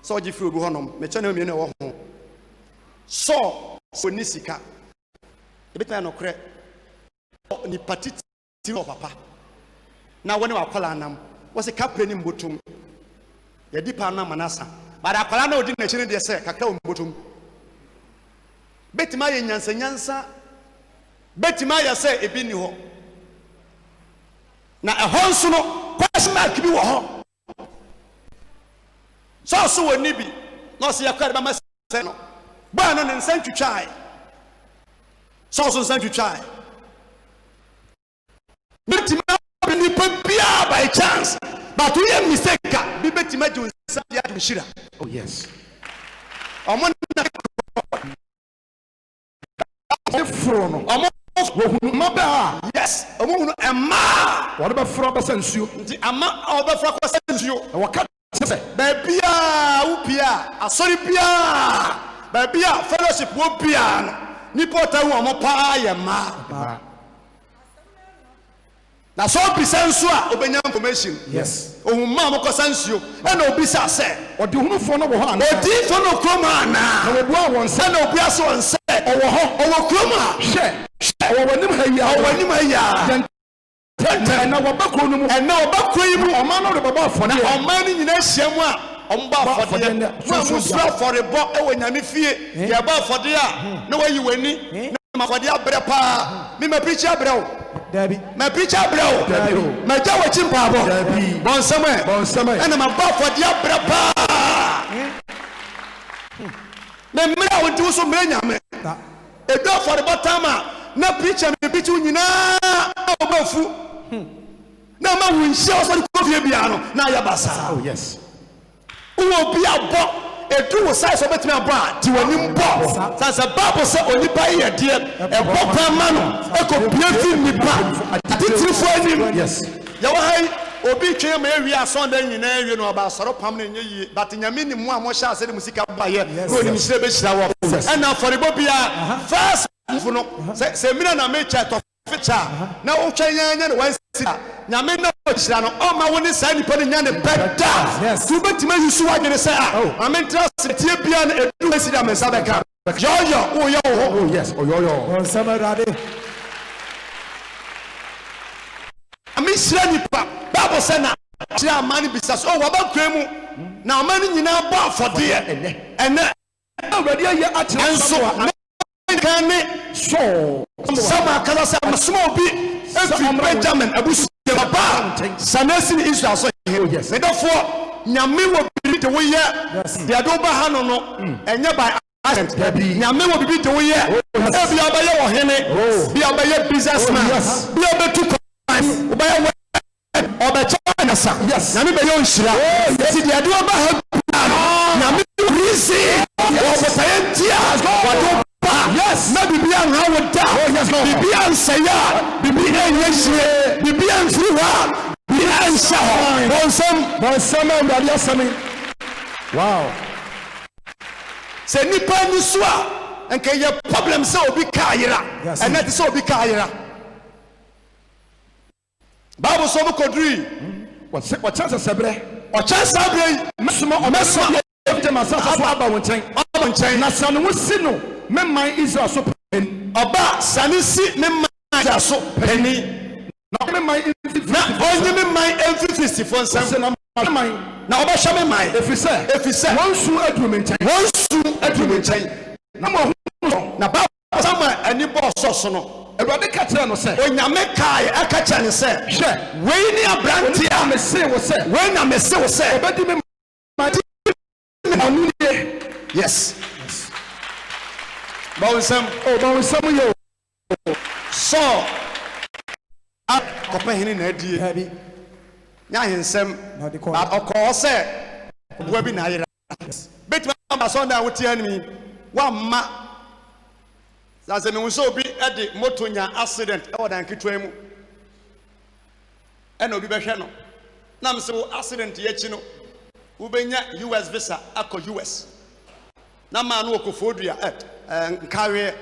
So, if you go home, me show name you near war home. So, Nisika, a bit no credit. Ni party to papa. Now, when you are Palanam, was a captain in Butum. The Dipana Manasa, but a Palano didn't change the say, Cacao Butum. Betimaya nyansa Betimaya say e bi ni ho na ehon so no question mark bi wo ho so woni bi no se yakwa ba ma se no ba no ne nsan twitwai so nsan twitwai Betimaya ni pia by chance but we are mistake bi Betimaya ju nsan dia du shira. Oh yes. Omon Frono. Yes, a woman, a ma. What about Frobasensu? The ama over Frobasensu. What can Babia, Upia, a sorry Pia, Babia, fellowship will piano. Nipota Mopa, ma. That's all Pisensua, open information. Yes. Oh, Mamma Cosensu, and Obisa said, what do you for no one? Or did for no Cromana? No one said, no Piasso and said, oh, Croma, share, when you are and now back cream, or man of the Baba for now, or man in Shemwa, on bar for the for a box when you fear, you're about for the no way you win, no for the Abrepa, me my preacher, bro. Debbie, my preacher, bro. My Jawa Chimpabo, Bon Summer, and I'm about for the Abrepa. Memra would do some many. A dog for the bottom, no preacher, me between you now. No man will show us the piano. Now, Yabasa. Oh, yes. Who will be a box? A true size of it, my bra, to a new box. That's a Bible said only by a dear, a box man, a computer, me bra. Did you find him? Yes. Yawai. Obi came area Sunday in area no about Saropam in but in a minimum one shall say the music by here. And now for the Bobia first say Mina make chat of feature na o twanyanya ne wan sida nyame na o hyira no o ma woni sa nipa ne nya ne beda Yes. tu betima yusu wadwene sɛ ame trust tie bia na edu sida me sa beka yo o yo ho. Oh yes, oyoyo. On samarade. Ame hyira nipa Bible sɛ na hyira amane bisa so o waba kura mu na amane nyina bɔ afɔde ene Already aye atra enso kan ne so. sama kala sɛ masoma obi efi Benjamin abusu baba sanesi ni Israel so yes. me dafo nyame wo bibi de wo yɛ de ado ba ha no enye by accident nyame wo bibi de wo yɛ e bi abayɛ wo hene bi abayɛ businessman bi abetu kwan obayɛ obecha na sa nyame be yɛ nhyira ti de ado ba ha nyame risi wo botaye ntia wado yes na bibi an ha woda bibi an saya bibi an yeshire bibi an friwa bibi an shaho bonsam and asami. Wow. Se nipa ni so a enka ye problem se obi ka ayira and that is obi ka ayira Bible so mo kodri What chance sebre? o chance abre Mesoma omesoma e ma sa so aba won chen. Na sanu wo si no me man Israel so pen. oba sanisi me man so pani Na me man na onye me man every for nsam na man na oba hwe me man efise won su aduru me nchen. Na mo na ba sama ani bo so no Ewurade ka kire no se onyame kai aka kire ne se hwe we ni abranti a me se wo se we na me se wo se obedi me anu ye. yes bawnsam yo so a kopa hini na adie Heavy. nya hensem Na de call. but okọ se obua bi na ayira betima ma so na wotie animi wa ma sase me nso obi e de moto nya accident e wodan kitwa mu e na obi behwe no na me se wo accident ye chi no wo benya US visa akọ US na ma no okofodua nkawe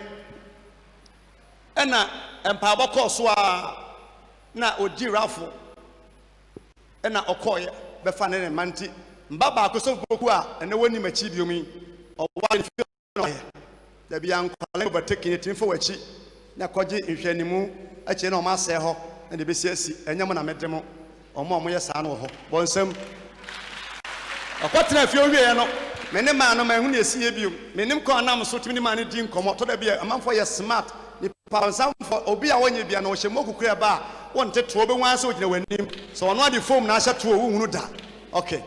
e na empa bokọ so a na odi rafo e na okoye be fa ne manti mba ba ko so boku a ene woni machi biomi owa no da bia nkwale overtaking it info wachi na koje nhwanimu achi na o ma se ho na de be si enyam na medem omo ye saa na ho bonsam akwatena fie owie no mene ma no ma hu na esi ebiom menim ko anam so timi ma ne di nkomo to da bia amanfo ye smart ni pansam for obi a wonye bia na o hyemo kukura ba wonte to obe wan se ogina wanim so ono ade form na ahya to wo hunu da okay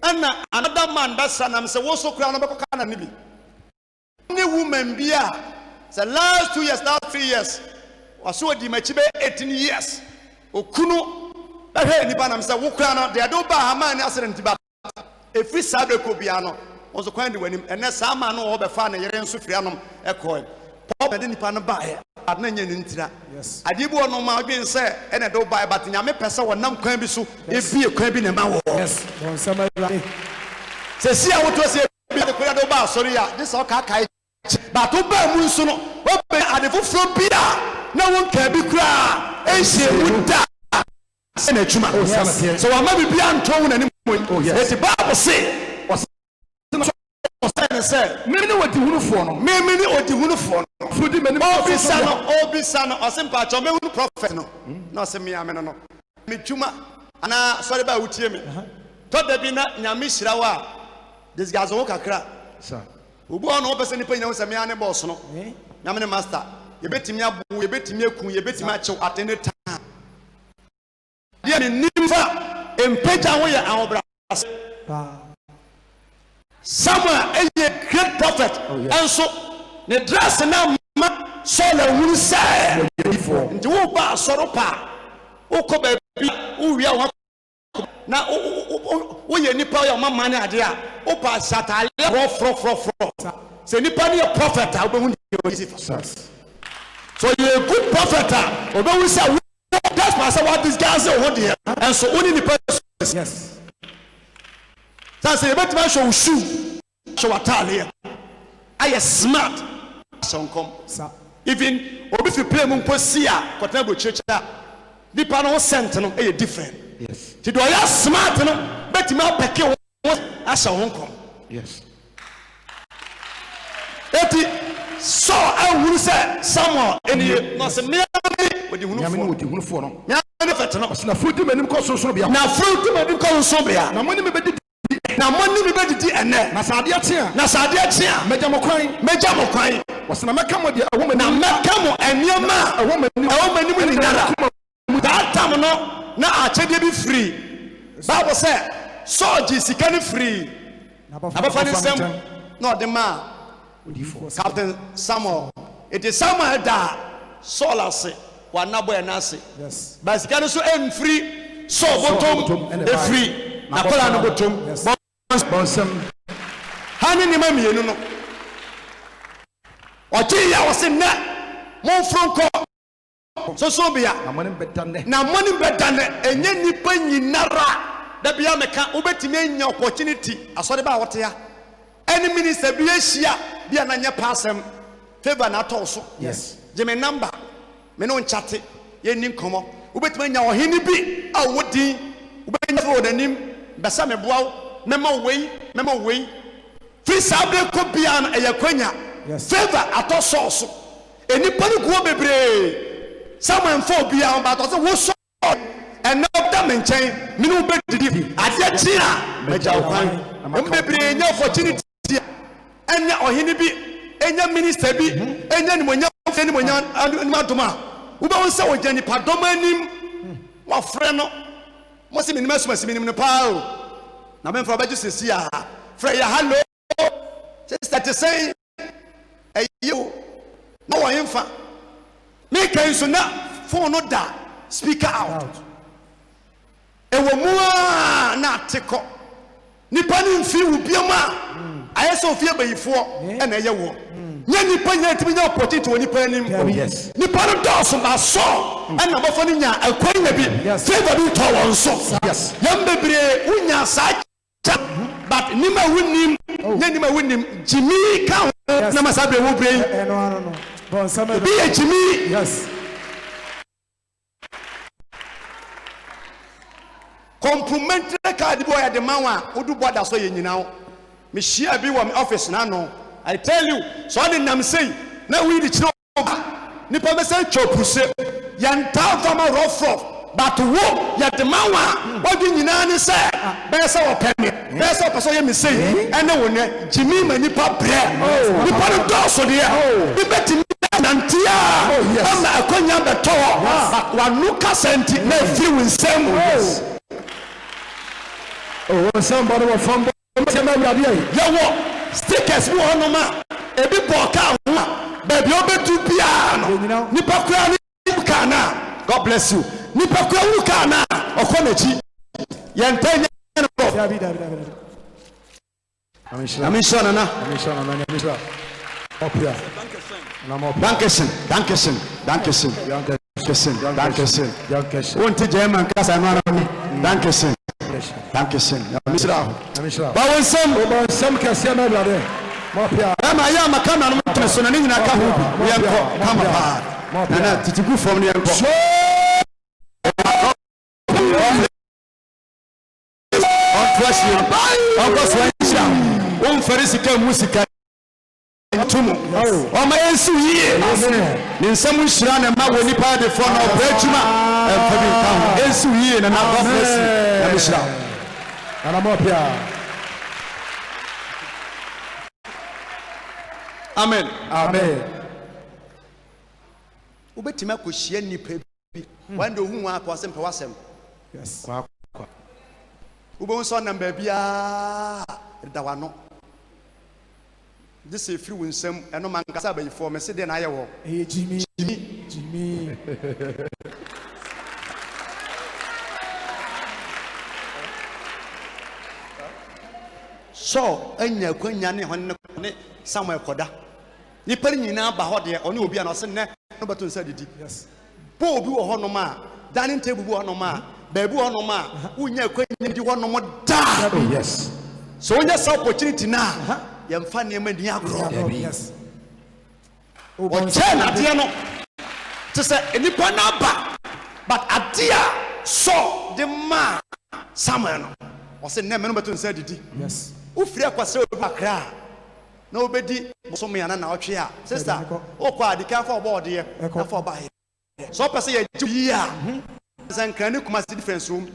ana another man that sanam se wo so kura no bekoka na ne bi any woman bia the last 2 years last 3 years waso di machi be 18 years okunu ehwe ni ba nam se wo kura no de do ba ha man ni accident ba efri sabe ko bia no onso kwan de wanim ene sa ma no wo be fa na yere nso firi anom ekoi Paul be de nipa no ba he adna nya ni ntira Yes. adibu ono ma dwen se ene do ba but nya me pese wonam kwan bi so ebie kwan bi ne ma wo Yes. On samarade. se si a woto se ebie kwan do ba sorry ya this all kai but to ba mu nso no wo be adefo from bia na won ka bi kura enhye wuda se na twuma so wa ma bi bia nto wo na ni mo eti Bible say say Me ne wadi hunufo no. me ni odi hunufo no Fudi me ni obi sano osimpa cho me hunu prophet no na osemi ame no me twuma ana sorry ba wutie me to da bi na nyame hyira wa this guys wo kakra sir. obu ono opese ni panya wo se me ane boss no nyame ne master ye betimi abu ye betimi akun ye betimi achew at any time dia ni nimfa empeja wo ye awobra Samuel a great prophet and so the dress na ma Saul won say nti wo ba soro pa wo ko ba bi wo wi a na wo ye nipa ya mama ne ade a wo pa satale fro say nipa ne prophet a wo hu so you a good prophet a wo say that's why what these guys say what there and so only nipa Yes. That's a better man show shoe. Show a tally. I am smart. Some come. Even Obi if you play Mumposia, whatever church, the panel sent no a different. Yes. To do a smart no, but you might pick you as a Hong Kong. Yes. So I will say someone in the not a mere with the Uniform. Now, fruit to many cause so be now fruit to many cause so be now money be now money be and Nasadia tia Major Mokwain was na meka mo a woman now Mekamo and Yama a woman that time no na achede be free Bible say so Jesus can free Abafani sem no the man Captain Samuel it is Samuel da Saul say wanabo enase Yes. but sikano so em free so bottom e free na kola no bottom bonsam hani ni mamienu no ochi ya wose na mon fronko so bia na money betane enye nipa nyinara da bia meka obetimi anya opportunity asode ba wote ya any minister bi ehia bia na nya passem favor na to so Yes. give me number me no nchate ye ni nkomo obetimi anya ohini bi a wodi obetimi fo odanim besa me boawo mema wei free sabre ko bia na eyakwanya Yes. favor ato so enipa ni go bebre someone for bia ba to say wo so and now that menchen me no bedidi ade tia meja kwan o bebre nya opportunity enya ohini bi enya minister bi enya ni monya aduma wo ba won say wo jani padoma anim wa frɛ no mo se minima sumasi minim ne pa o na me fra ba ju sesi a frɛ ya hello sister to say ayo no wo hemfa me kan so na phone no da speaker out e wo mu a na ateko nipa ni mfi wo biama ayeso ofie bayifo e na ye wo nya nipa nya timi nya opportunity wo nipa anim yes nipa no do ma so e na bofo ni nya akwai na bi favor bi to won so yes yam bebre unya sa but nima wunim nya nima wunim jimi ka na masabe wo brain No. Bon, some bi e jimi yes. complimentary card boy the man wa odu border so ye nyina me share bi wo office na no I tell you so the nam say na we the chiro nipa be say chopuse yanta fama rough but wo ya the man wa odi nyina ni say be say wo pemi be say person ye me say ene wo ne jimi ma nipa bre nipa no do so de bi beti nantia ama akonya beto wa nuka senti na free winsem oh somebody was from yawo stickers wo honoma ebi boka ho baby obetu bia no nipa kura ni kana God bless you nipa kura wu kana okonachi yentanya no David. amishona opia dankeschön wonti German kasa no anani dankeschön amishra bawonsam kase na blade opia ama ya makana no mteso na nyina ka ho yenko kama pa na titigu from ne yenko on farisika musika tumu o ma ensu yie ni nsam nhira na ma woni pa de for na obrachuma fabi kan ensu yie na God bless you na mishra ana mopia amen Ubetima kohyia nipa bi wanda ohu wa akwa sempe wasem yes. Ubo so number bia da wano this is free winsem eno man kasa ba yifo me se de na ayewo Jimmy. so anya kwanya ne ho ne Samuel koda ni pari nyina ba ho de oni obi a no se ne no beto nsa didi Yes. po obi wo ho no ma dining table wo ho no ma baby wo no ma unya kwanya di ho no mo da yes so unya sa opportunity na yemfa ne ma ni agro Yes. o che na de no to say nipa na ba but adia so the man Samuel o say na me no beto nsa didi Yes. ufiri akwase obakra na obedi bosom yana na otwe a sister o kwa adika fa obo ode na fa oba he so pese ye ya zankani kuma si difference room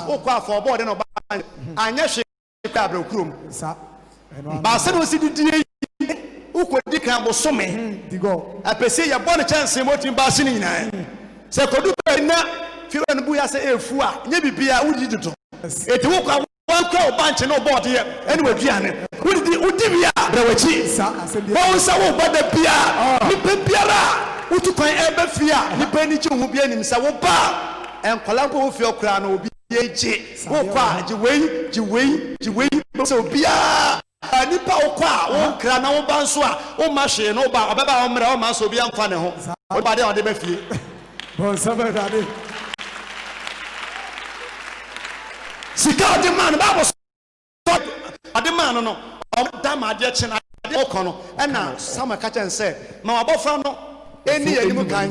o kwa fa obo ode na oba anya hwe kwa abrakrom Sa. ba se no si didi ukodi kan bosome Digo. apese ye bone chance motin ba se ni nyina se kodu na fiwa no bu ya se efu a nya bibia udi dito eti wo kwa wankwa obanche no board ye ene waduane udi bia brawachi Sa asem wo sa wo boda bia ni pe biara utu kwan ebe fia ni pe ni chi hu bia nim sa wo ba enkola ko wo fi okra na obi eje wo kwa jiwei so bia nipa okwa wo kra na wo ba nso a wo ma hwe no ba obeba wo mra wo ma so bia mfa ne ho wo ba de ode ba fie Bon sama rade. sika de man ba bo ade man no da ma de chi na de okono na sama ka chen se ma abofra no eni animu kan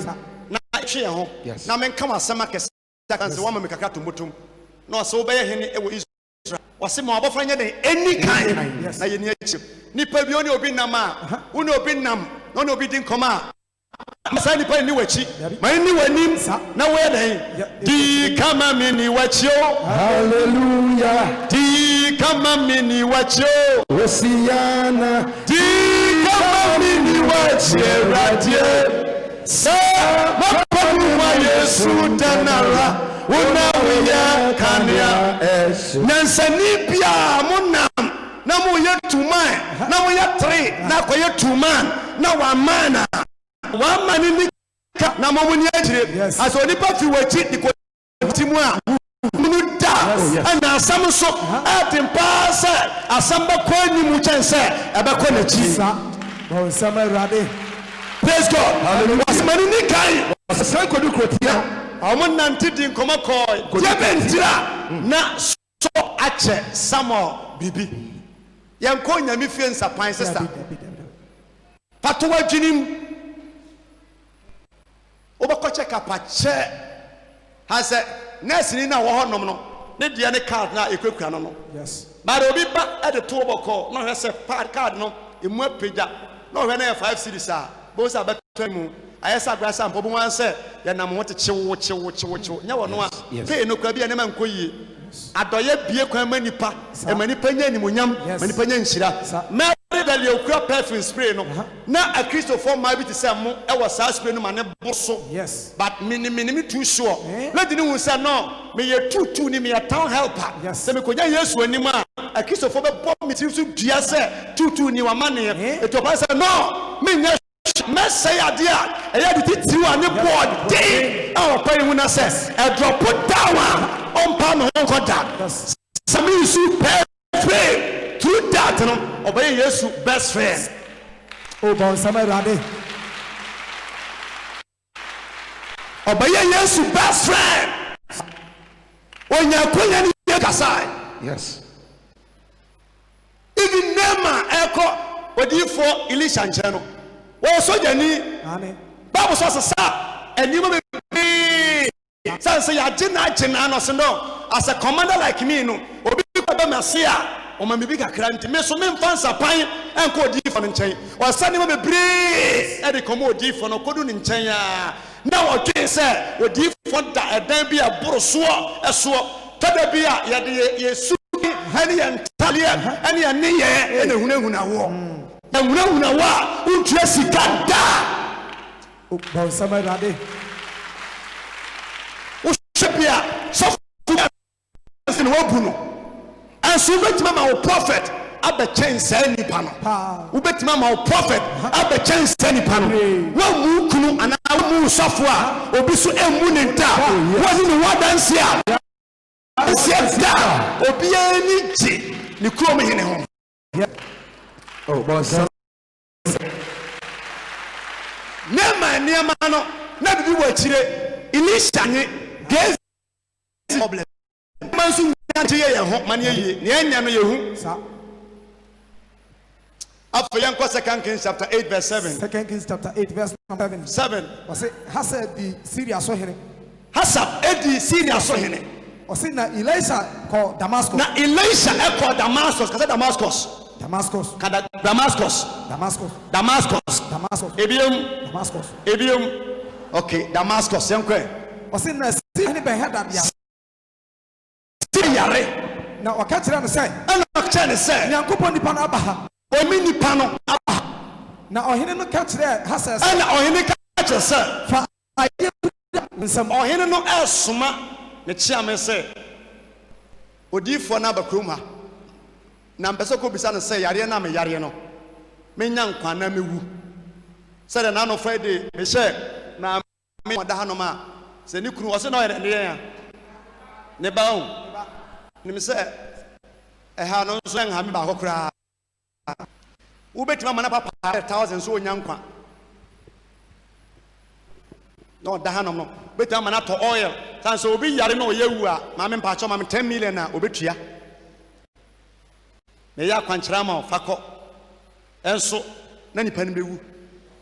na hwe ho na men kama sama kese kan se wo ma me kaka tomotom na so be ye hene e wo Israel wase ma abofra nya de eni kan na ye ni achi nipa bi oni obi nam a oni obi nam na oni obi din koma masa nipa ni wachi ma ni wanim na wo den di kama mi ni wachi o Hallelujah. di kama mi ni wachi o Hosiana. di kama mi ni wachi radie sa ma panu wa Yesu danara una wiya kania nansani bia monam na mo ye tuman na mo ye tre na ko ye tuman na wa mana wa mani ni na mo ni ajire aso nipa fi wachi di ko timu a munu da ana asam so atempa se asamba kwa ni mu chense ebe ko na chi Bon sama rade. praise God hallelujah wasmani ni kai San kodu krotia. amon nante din koma ko je bentira na so ache Samuel bibi yanko nyame fie nsapan sister patowa dwinim obako check up ache ha se nurse ni na wo honom no ne de ne card na ekwekura no Yes. but obi ba e de to obako no hwe se card no emu apagya no hwe na 5 series a bo sa betemu ayesa grasa mpo bo wan se ya nam ho te chewo nya wo no a pay no kwa bia ne man koyie adoye bie kwan manipa e manipa nya animonyam manipa nya nhyira na dali okura perfume spray no na a Christopher ma bi te se mo e wo sa spray no ma ne boso Yes. but me too sure let the new say no me ye tutu ni me ye town helper se me konya Yesu anim a Christopher be bom me ti so dua se tutu ni wa mane e to pa say no me nya me say ade a e ya di titiwa ne body oh pay hu na say e drop down on pa no ko da sami su pay through that no obey Yesu best friend Oh bon sama rade. obey Yesu best friend onya konya ni kasai Yes. even Nema eko odifo Elisha nche no wo soja ni Amen. Bible so sa enima be say ya gina no se no as a commander like me no obi ko ba mase a o ma me bi kakra nti me so me mfansa pan enko odifo no nchen o sa nima be bre e de komo odifo no kodu ni nchen a na o twe se odifo da edan bi aboroso eso tada bi a ye de yesu hani yantalia hani aniye ene hunahuna wo na hunahuna wa untue sika da Oh bon sama rade. Ushepia so sin wo bunu anso betima ma wo prophet abe chense nipa no wo betima ma wo prophet abe chense nipa no wo mu kunu ana mu sofo a obi so emu ne nta wo ni ne wadanse a da obi ani ji ni kuro me hene ho Oh, bon sama. Nema niema no na bibi wo chire Elisha ni gezi problem mansu nante ye ho mane ye ne anya no ye hu Sa. After young 2 Kings chapter 8 verse 7. 2 Kings chapter 8 verse 7. 7. I say Hasab the Syria so here. Hasab edi Syria so here. I say na Elisha called Damascus. Na Elisha called Damascus. Kasa Damascus. Damascus. Kada Damascus. Damascus. Damascus. Damascus. Ebium. Damascus. Ebium. Okay, Damascus. Yankwe. I say na Syria be had that ya. Syria. Na o ka kire no say. Ana o ka kire no say. Nyankopon nipa na abaha. Omi nipa no aba. Na ohene no ka kire Hasab. Ana ohene ka kire say. Fa aye nsam ohene no esoma ne chiame say. Odifo na bakrom ha. Na mpese ko bisa no say yare na me yare no. Menya nkwa na mewu. Say na no Friday me share na me wada ha no ma. Se ni kunu o se na ne ya. Ne ba o. Ni me say ha no so en ha me ba kokra. Wo betima mana papa 1000 so onya nkwa. No da ha no betima mana to oil. San so obi yare no yewu a ma me mpa cho ma me 10 million na obetua. Me ya kwankyera ma fakọ. Enso na nipa ne bewu.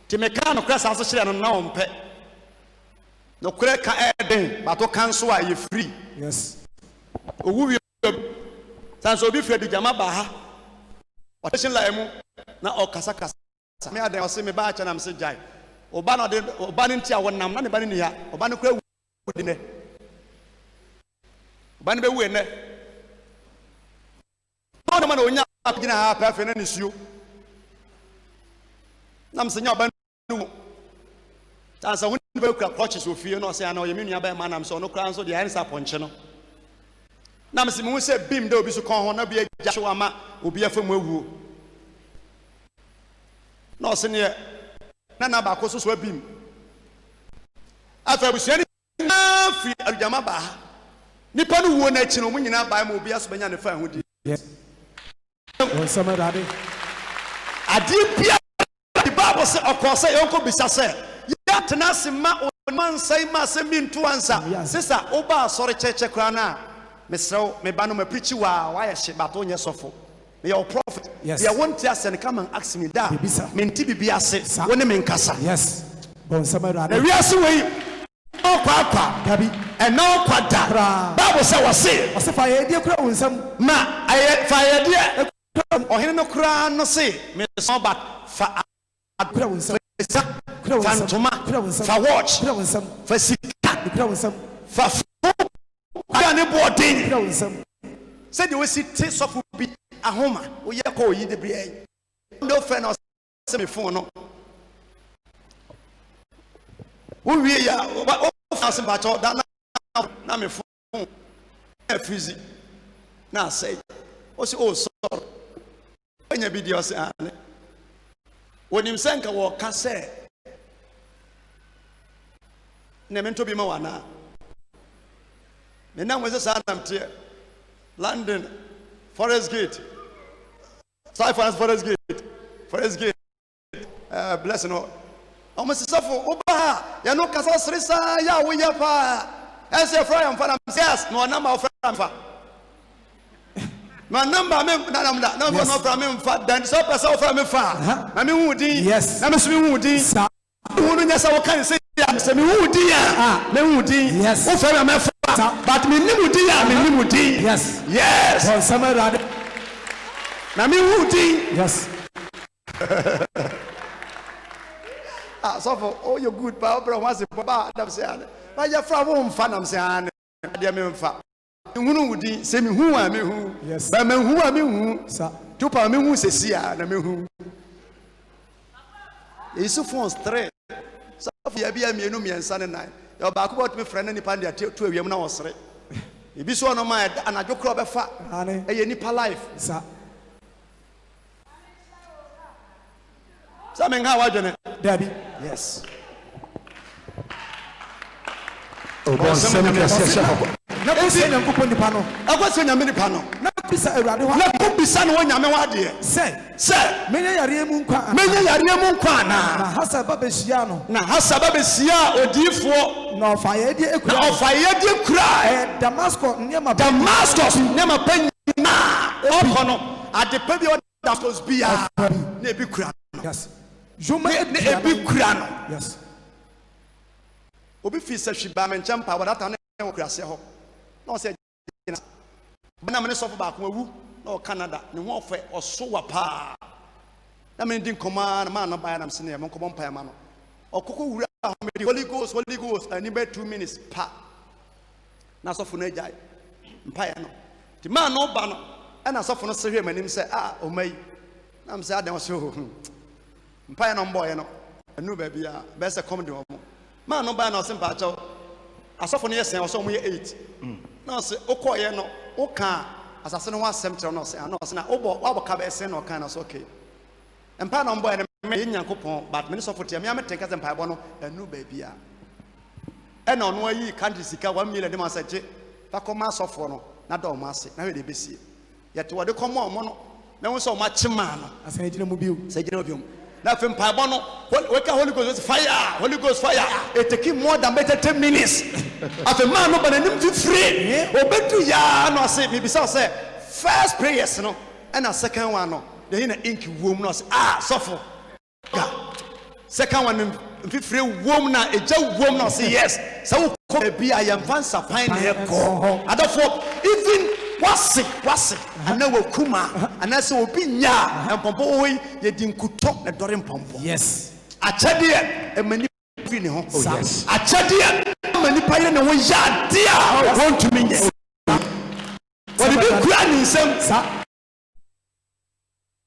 Ti me ka no kra sa so kyere no na o mpe. No kra ka eden ba to kan so a ye free. Yes. Owu wi san so obi fredi jama ba ha. Operation la emu na okasa kasa. Me adan o se me ba cha na me se jai. Oba no de oba ne ntia wonam na ne ba ne ni ha. Oba ne kra wu de ne. Oba ne be wu ene. No man onya agina ha pa fe na nisuo. Nam se nya oba nu. Ta sa hun be kra clutches ofie no se ana o yemi nua ba ma nam so no kra so de answer ponche no. Nam se mu se bim de obi so kon ho na bi agya hwe ama obi afam awuo. No se ne na ba ko so so bim. Afa busuani na fi arjama ba. Nipa no wuo na chi no mu nyina ba ma obi aso banya ne fa hodi. Yes. On sama rade. Adi bia the Bible say okose yonko bisa say ya tena se ma man sai ma se mintu ansa. Sister oba sori cheche kra na mesrew me ba no ma preach wa ya hye ba to nye sofo. Me your prophet. Yes. Ya won't ask come and ask me da. Me nti bibia se woni me nkasa. Yes. On sama rade. Na wiase we no kwa Gabi. And no kwa da. Bible say was say. O se fa ye die kura onsam. Ma aye fa ye die ohene no kura no say me so but fa kura onsam. Fantoma, for watch, for sika, for anybody. Said you will see taste of be a home. We are call you the BA. No friend or semi phone. We are that now me phone. Fizzy. Now say, what's oh sorry. When you video say, when him sank a walk, can say. Nemento bi ma wana me na wese sa namte London Forest Gate Cyphers Forest Gate blessing o almost suffer oba ya no kasa srisa ya wo ya pa ese fra ya mfa yes no number of fra mfa my number me na namda na no fra me mfa dan so person fra me fa na me hu din na me so me hu din hu no nya sa wo kan say se me hu din me hu din wo fra me fa but me ni mu din me ni mu din yes on sama rade na me hu din yes so for oh you good pa bro once ba adam say an ba ya fra wo mfa nam say an dia me mfa hunu hu din se me hu a me hu ba me hu a me hu sa tu pa me hu se sia na me hu Yesu phones 3 so for ya bia mienu miensa ne nan ya ba ko bot me frɛ ne nipa dia tu awiam na wosere ebi so no ma anadwo kro be fa eye nipa life sa so men ha wadwene Daddy yes bon sema kase na ko se nyankopon nipa no akwase nyame nipa no na bisa awurade ho na ko bisa no nyame wa de se menya yare mu nkwa na na hasaba besia no na hasaba besia odifo na ofa ye die ekura Damascus nema penya opo no adepa bi Datos Bia, Nebukran. Yes. Juma Ebukran. Yes. Obi fisa shiba menchampa wadata ne okrase ho. Na o se na me so ba ko awu na o Canada ne ho ofe oso wa pa. Na me din koma na ma no ba na me se ne mo komo mpa ma no. Okoko wura Holy Ghost ani be 2 minutes pa. Na so fo no ajai. Mpa ya no. Ti ma no ba no. E na so fo no se hwe manim se o mai. Na me se adan o so. Mpa ya no mbo ye no. Anu ba bia be se come de o mo. Man no buy no simple acho asofo no yesen oso mo ye 8 na se okoye no o ka asase no ho asem tire no se na obo ka be esen no kan na so okay empa no mboy me nyankopon but me so fotia me amete ka se mpa bo no anu ba bia e na ono ayi country sika 1 million de ma saje fa ko ma asofo no na do ma ase na we de besie yete wo de komo omo no me wo so ma chima no asa ejina mu biu na fem paibo no weka Holy Ghost fire it take more than 10 minutes afa man no bananim fi free obedu ya no say me bisa say first prayers no and a second one no the in ink wom no say suffer second one fi free wom na eja wom no say yes so ko be I am fansa pine here go adafo even wasi ana wakuma ana se obi nya empompo hoyi ye dinkuto na dore mpompo yes achade emani fi ne ho yes achade emani paye ne ho ya dia want to me what be kura ni nsem sa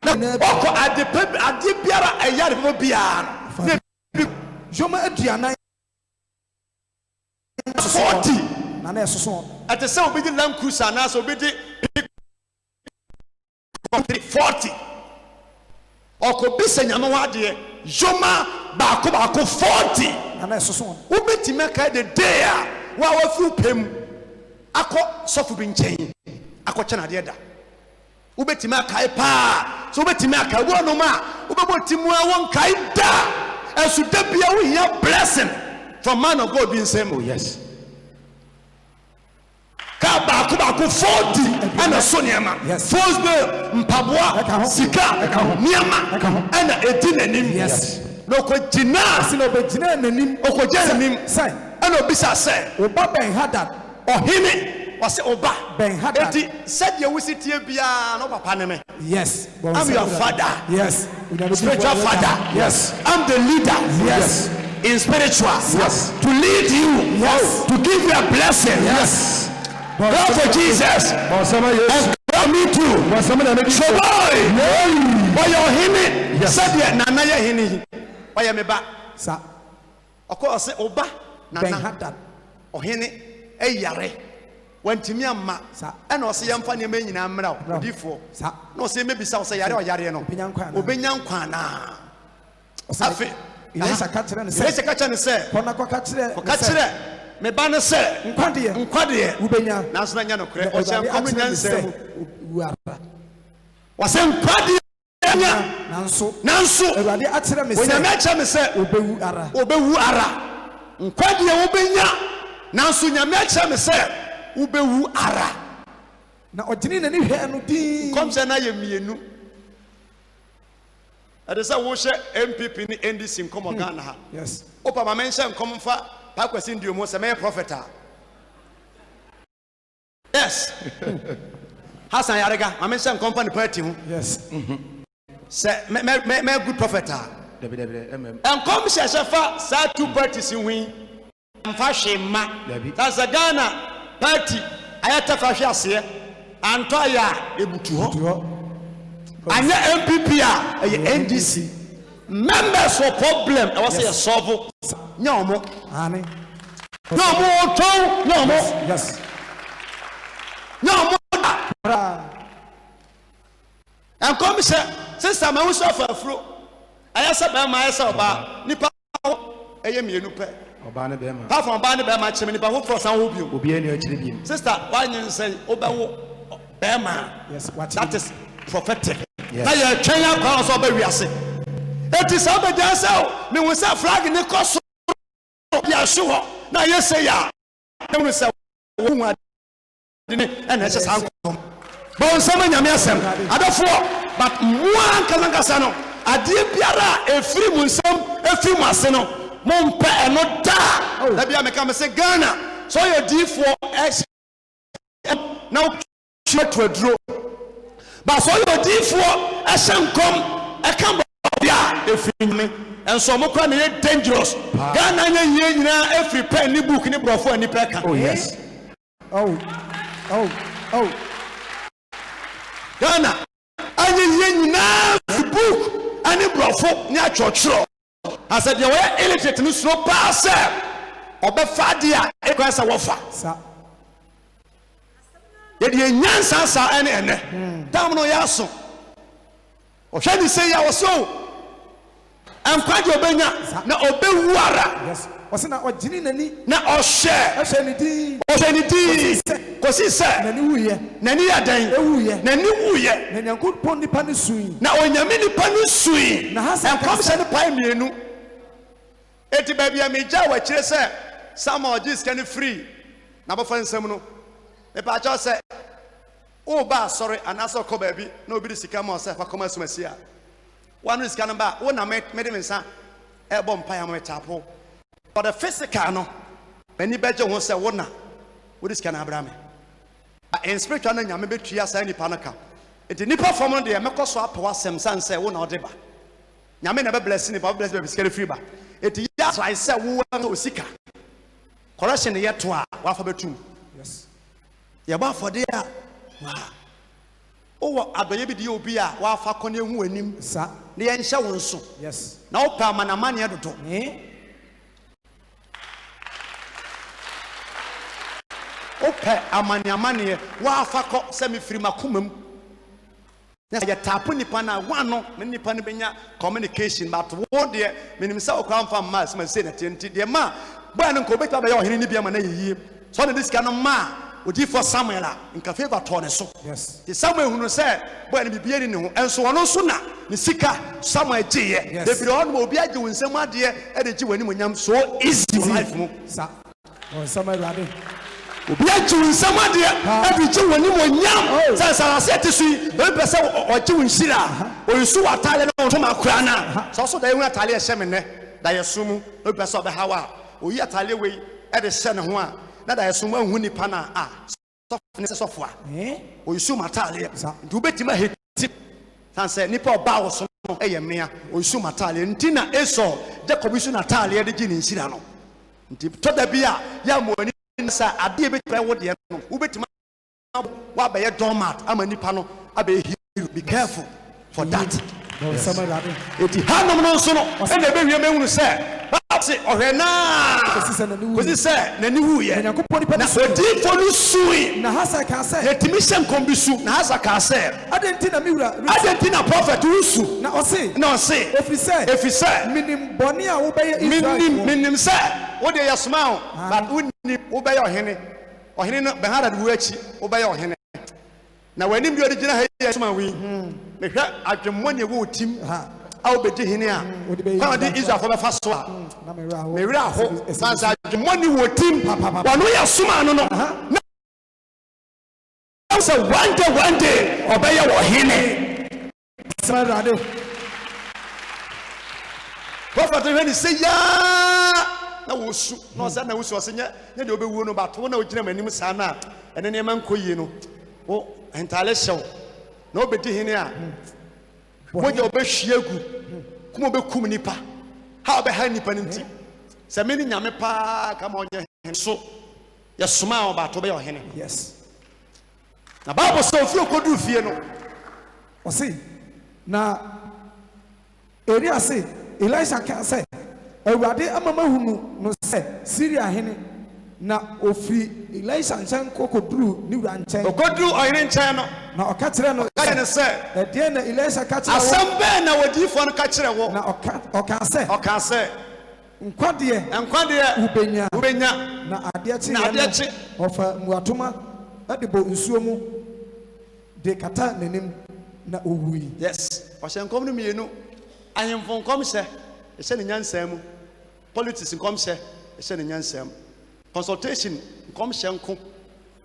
na oko ade biara ayare bo bia na joma aduana 40 na esoso ate se obi di Land Cruiser na so obi di 40 oko bisa nyama wade joma ba ko 40 na esoso obeti meka the day a wa wafu pem akọ sofu bi nchen akọ chana de da obeti meka pa so obeti meka wo no ma obebo timu a won kai da esu da bia wo hia blessing from man of God being same. Oh yes. Ka ba ko 40 ana so niama. First day mpaboa sika niama ana edinanim. Yes. No ko jina sino be jina nanim okoje nanim sai ana obisa say oba Ben Hadad ohime wase oba Ben Hadad eti said ye wisitie bia no papa ne me. Yes. I'm your father. Yes. Spiritual father. Yes. I'm the leader. Yes. In spiritual. Yes. To lead you. Yes. To give you a blessing. Yes. God for Jesus. And for me too. So boy. Boy your hini. Said ye nana ye hini. Boy me ba. Sa. Oko say oba Ben nana. Hadad. Ohini eyare. Wantimi amma ana o se yamfa ne manyina mmra odifo na o se mebisa o se yare o yare no obenya nkwa na afi Yes, I catch it. Yes, I catch it. Say, me ban say, nkwade, ubenya. Nanso na nya no kre. O che komu nyansem. Was nkwade nya. Nanso. Ewade akyere me say. Onya me akyere me say, obewu ara. Obewu ara. Nkwade obenya. Nanso nya me akyere me say, obewu ara. Na ogini na ni hwe no din. Kom se na ye mienu. Ade say wo hye MPP ni NDC nkomo Ghana ha. Yes. Opa ma mention nkomo fa Pakwesi Ndiomo se me prophet. Yes. Hassan Yarega, ma mention nkomo ni party ho. Yes. Say me good prophet. Nkomo hye fa sa two parties wi. Mfa hwema. That's Ghana party ayata fa hwe ase. Antoya ebutu ho. Anya MPP a NDC members for problem I was say solve nyaomo ani nyaomo ton nyaomo yes nyaomo and come say sister ma wo so afro ayasa ba ma ayasa oba nipa eye mienu pe oba ne be ma pa fon ba ne be ma cheme nipa ho fro san ho biom obi eni akire biom sister wanyin say obawo be ma yes what that is prophetic. Yes. Na ye twenya kwa so ba wiase eti sa ba janse o me wo say flag ni koso ya so ho na ye say ya me say wo hu ade ni na se san kom bon sama nyame asem adofo but one kazankasa no adie biara efiri mu nsam efiri mu ase no mompe eno da da bia meka me say Ghana so your D4 X now to aduro but so your D4 ehyenkom ekam bia efiri me enso mo kwa na dangerous Ghana nya nyina every pen ni book ni brofo ani peka Oh yes. Oh. Ghana anya nyina book ani brofo ni achochro I said you were illiterate no slow pass obefa dia e kwa sa wofa Sa. ye de nyansa sa ene ene tam no yaso o hwe ni say ya wo so ankwaje obenya na obewuara Yes. What's na ojini nani? na ohye Ehwe ni di. kosi se Nani wuye. nani adan Ewuye. nani wuye Na Nyankopon nipa ne sui. na onyame nipa no sui Na hasa enkom se ne pai mienu eti ba bia meja wa kire se Samuel Jesus can free na bofa nsam no e pa cha se o ba sorry anaso ko ba bi na obi sika ma se fa koma sumasi a wanu sika no ba wo na me de mensa e bom pa ya mo chapo for the physical no many beje ho se wo na wo de sika na abrame in spiritual na nyame betua sa nipa no ka enti nipa form no de mekoso apawa sem san se wo na odeba nyame na be bless ni ba bless be sika free ba enti ya try se wo o sika correction ye to a wa fa betum Yes. ye ba for there wa o adoye bi de obi a wa fa kone hu anim Sa. ne ye nhye wo nso Yes. na o pa manamane dodo ope amane wa afako se me firi makomam na ya tapo nipa na wano me nipa ne benya communication but wo de menim se o kwa mfa ma se ma se na tenti de ma ba no ko beta ba ya ohene ni bia ma na yiyie so ne diska no ma odi for Samuel a nka favor to ne so Yes. the Samuel hunu se ba ne bibia ni ne ho enso wono so na ne sika Samuel giye Yes. de bi ono obi age wo nsam ade e de gi wani monyam so easy life mu Sa. Oh, Samuel Rade. obi age wo nsam ade e de gi wani monyam sansa asete su e be se o gi wo nsira o yusu watale no to makura na so da ehun atale e hye ne da yesumu o be se o be hawa o yi atale we e de hye ne ho a na da yesumu ahu nipa na a sofne se sofo a o yusu matale nti obetima heti sansa nipa oba wo so no e ye mea o yusu matale ntina eso Jacob yusu natale de gi ne nsira no nti to da bia ya mo ani sa ade betima wo de no obetima wa be ye doormat ama nipa no abe hero be careful for that Oh, Samuel Rade. eti hanom no so no e na be wie mehunu se se ohena kosi se nani wuye Nyankopon nipa na ne sui. odi fonu sui Na hasa ka se. etimi hyem kombisu na hasa ka se Adenti na miwura. adenti na prophet usu Na ose. na ose Efri se. Minim boni a wo be Israel. minim se wo de yasoma o but unni wo be ohene no be hara de wo achi wo be ohene na wanim de gina ha yasoma wi me hwa adwemmone wo tim a wo be di hene a kwa de Israel for be fa so a Na me ra ho. me wira ho sansa adwemmone wo tim wano yasoma no no na so one day obey wo hene Samuel Rade. prophet when he say ya na wo su na osa na wo su osenya nya de obewuo no bato na ogina manim sa na ene ne man koyie no wo entale hyew na obedi hene a wo je obehwie gu kuma obekum nipa ha obeha nipa nti se me ni nyame pa kama onye so ya soma o bato be yo hene Yes. na bible so ofuro kodu fie no Ose. Na Elia say, Elisha can say, Awurade amama hunu no say, Syria hene na ofri Elisha nchen kokoduru ni wura nchen. okodu oyene nchen no Na oka kire no ka ne se de na Elisha ka kire wo. asambe na wodifo no ka kire wo Na oka say, nkwade ubenya na ade achi ofa muatoma ade bo nsuo mu de kata nanim na owui. yes oshenkom no mienu ahemfo nkom hye ehye ne nyansa mu politics nkom hye ehye ne nyansa mu consultation nkom hye nko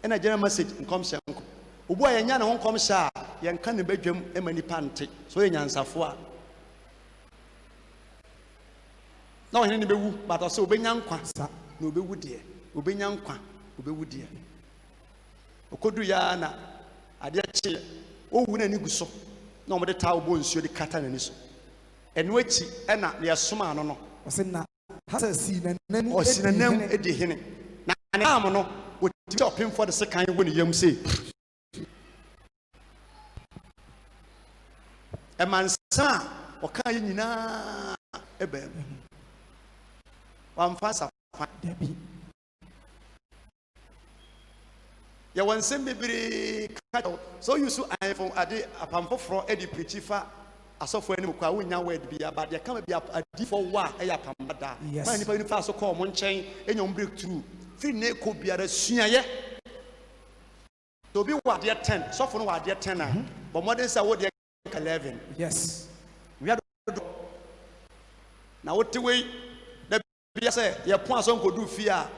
ena general message nkom hye nko obu ayanya ne nkom hye a yɛnka ne badwam ma nipa nte so yɛ nyansafo a na ɔhene ne bɛwu but ɔsɛ obɛnya nkwa na obɛwu deɛ obɛnya nkwa obɛwu deɛ ɔkɔdu ya na adeɛ kye ɔwu n'ani gu so na ɔmde taa ɔbɔ nsuo de kata n'ani so ɛno akyi ɛna yɛsoma ano no ɔsɛ na hasa si nanam ɔsi nanam edi hene na ne am no wɔtumi ɔpemfo de sekan wɔ ne yam sei ɛmansa a ɔka yɛ nyinaa ɛbɛn wamfa safa dabi yɛwɔ nsɛm bebree ka so yusu ayɛfo ade apam foforɔ ɛde pirikyi fa asɔfo anim kwa wonya word bi aba deɛ kama bi adifo wa ɛyɛ apam da ma nipa nipa so kɔ ɔmo nkyɛn ɛnya breakthrough fi ne ko biara suayɛ to bi wa deɛ 10 sɔfo no wa deɛ 10 a but modern say wo deɛ 11 yes we are na wote wei da bia sɛ yɛ pon aso nkodu fi a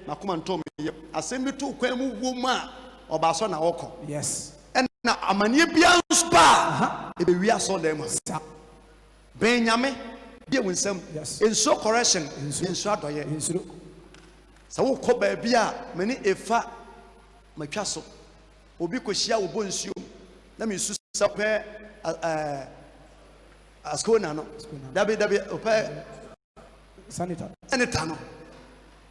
makoma ntom yɛ asɛm bi to kwan mu wo ma ɔba so na wɔkɔ yes na amanie bia nspa ebe wi aso dem benyame bia wonsam enso correction enso adoye nsuro sa wo kɔ ba bia mani efa matwa so obi kohyia wo bonsuo na me su sa pɛ askona no dabi opɛ sanita no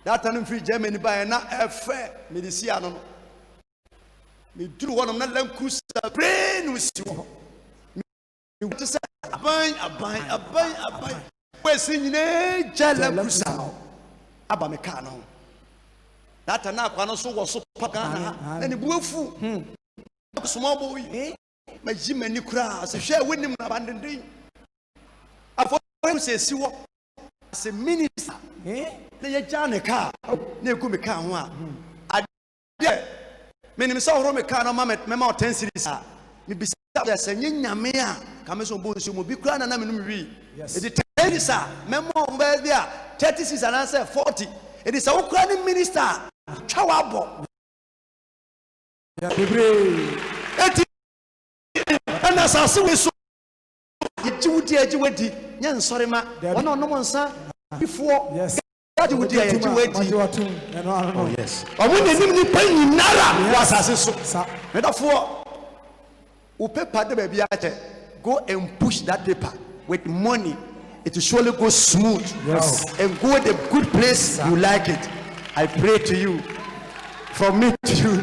data no free Germany by na efe medisia no me duru wonom na lankusa brain usi wo me to say aban we sin nyine jala kusa aba me ka no data na akwa no so wo so paka na ne buafu small boy ma jimani kura se hwe wonim na bandendin afo se si wo se minister na ye jane ka na egu me ka ho a ade menim sa horo me ka no ma 10 series a me bisa ya se nyame a ka me so bo nso mo bi kura na menum wi e di 10 series a memo mba dia 36 and answer 40 e di sa wo kura ni minister twa wa bo ya bebre eti na sa se we so ye jiwudi ajiwadi nya nsore ma wona onom nsa before yes ajiwudi ajiwadi oh yes omo nenim ni pan nara wa asase so medafo o paper de be bia go and push that paper with money it will surely go smooth and go the good place you like it. I pray to you from me to you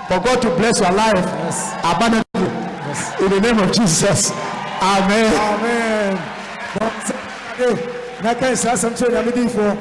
for God to bless your life abundantly in the name of Jesus. Amen. Amen. Na kai sa sam so na medi for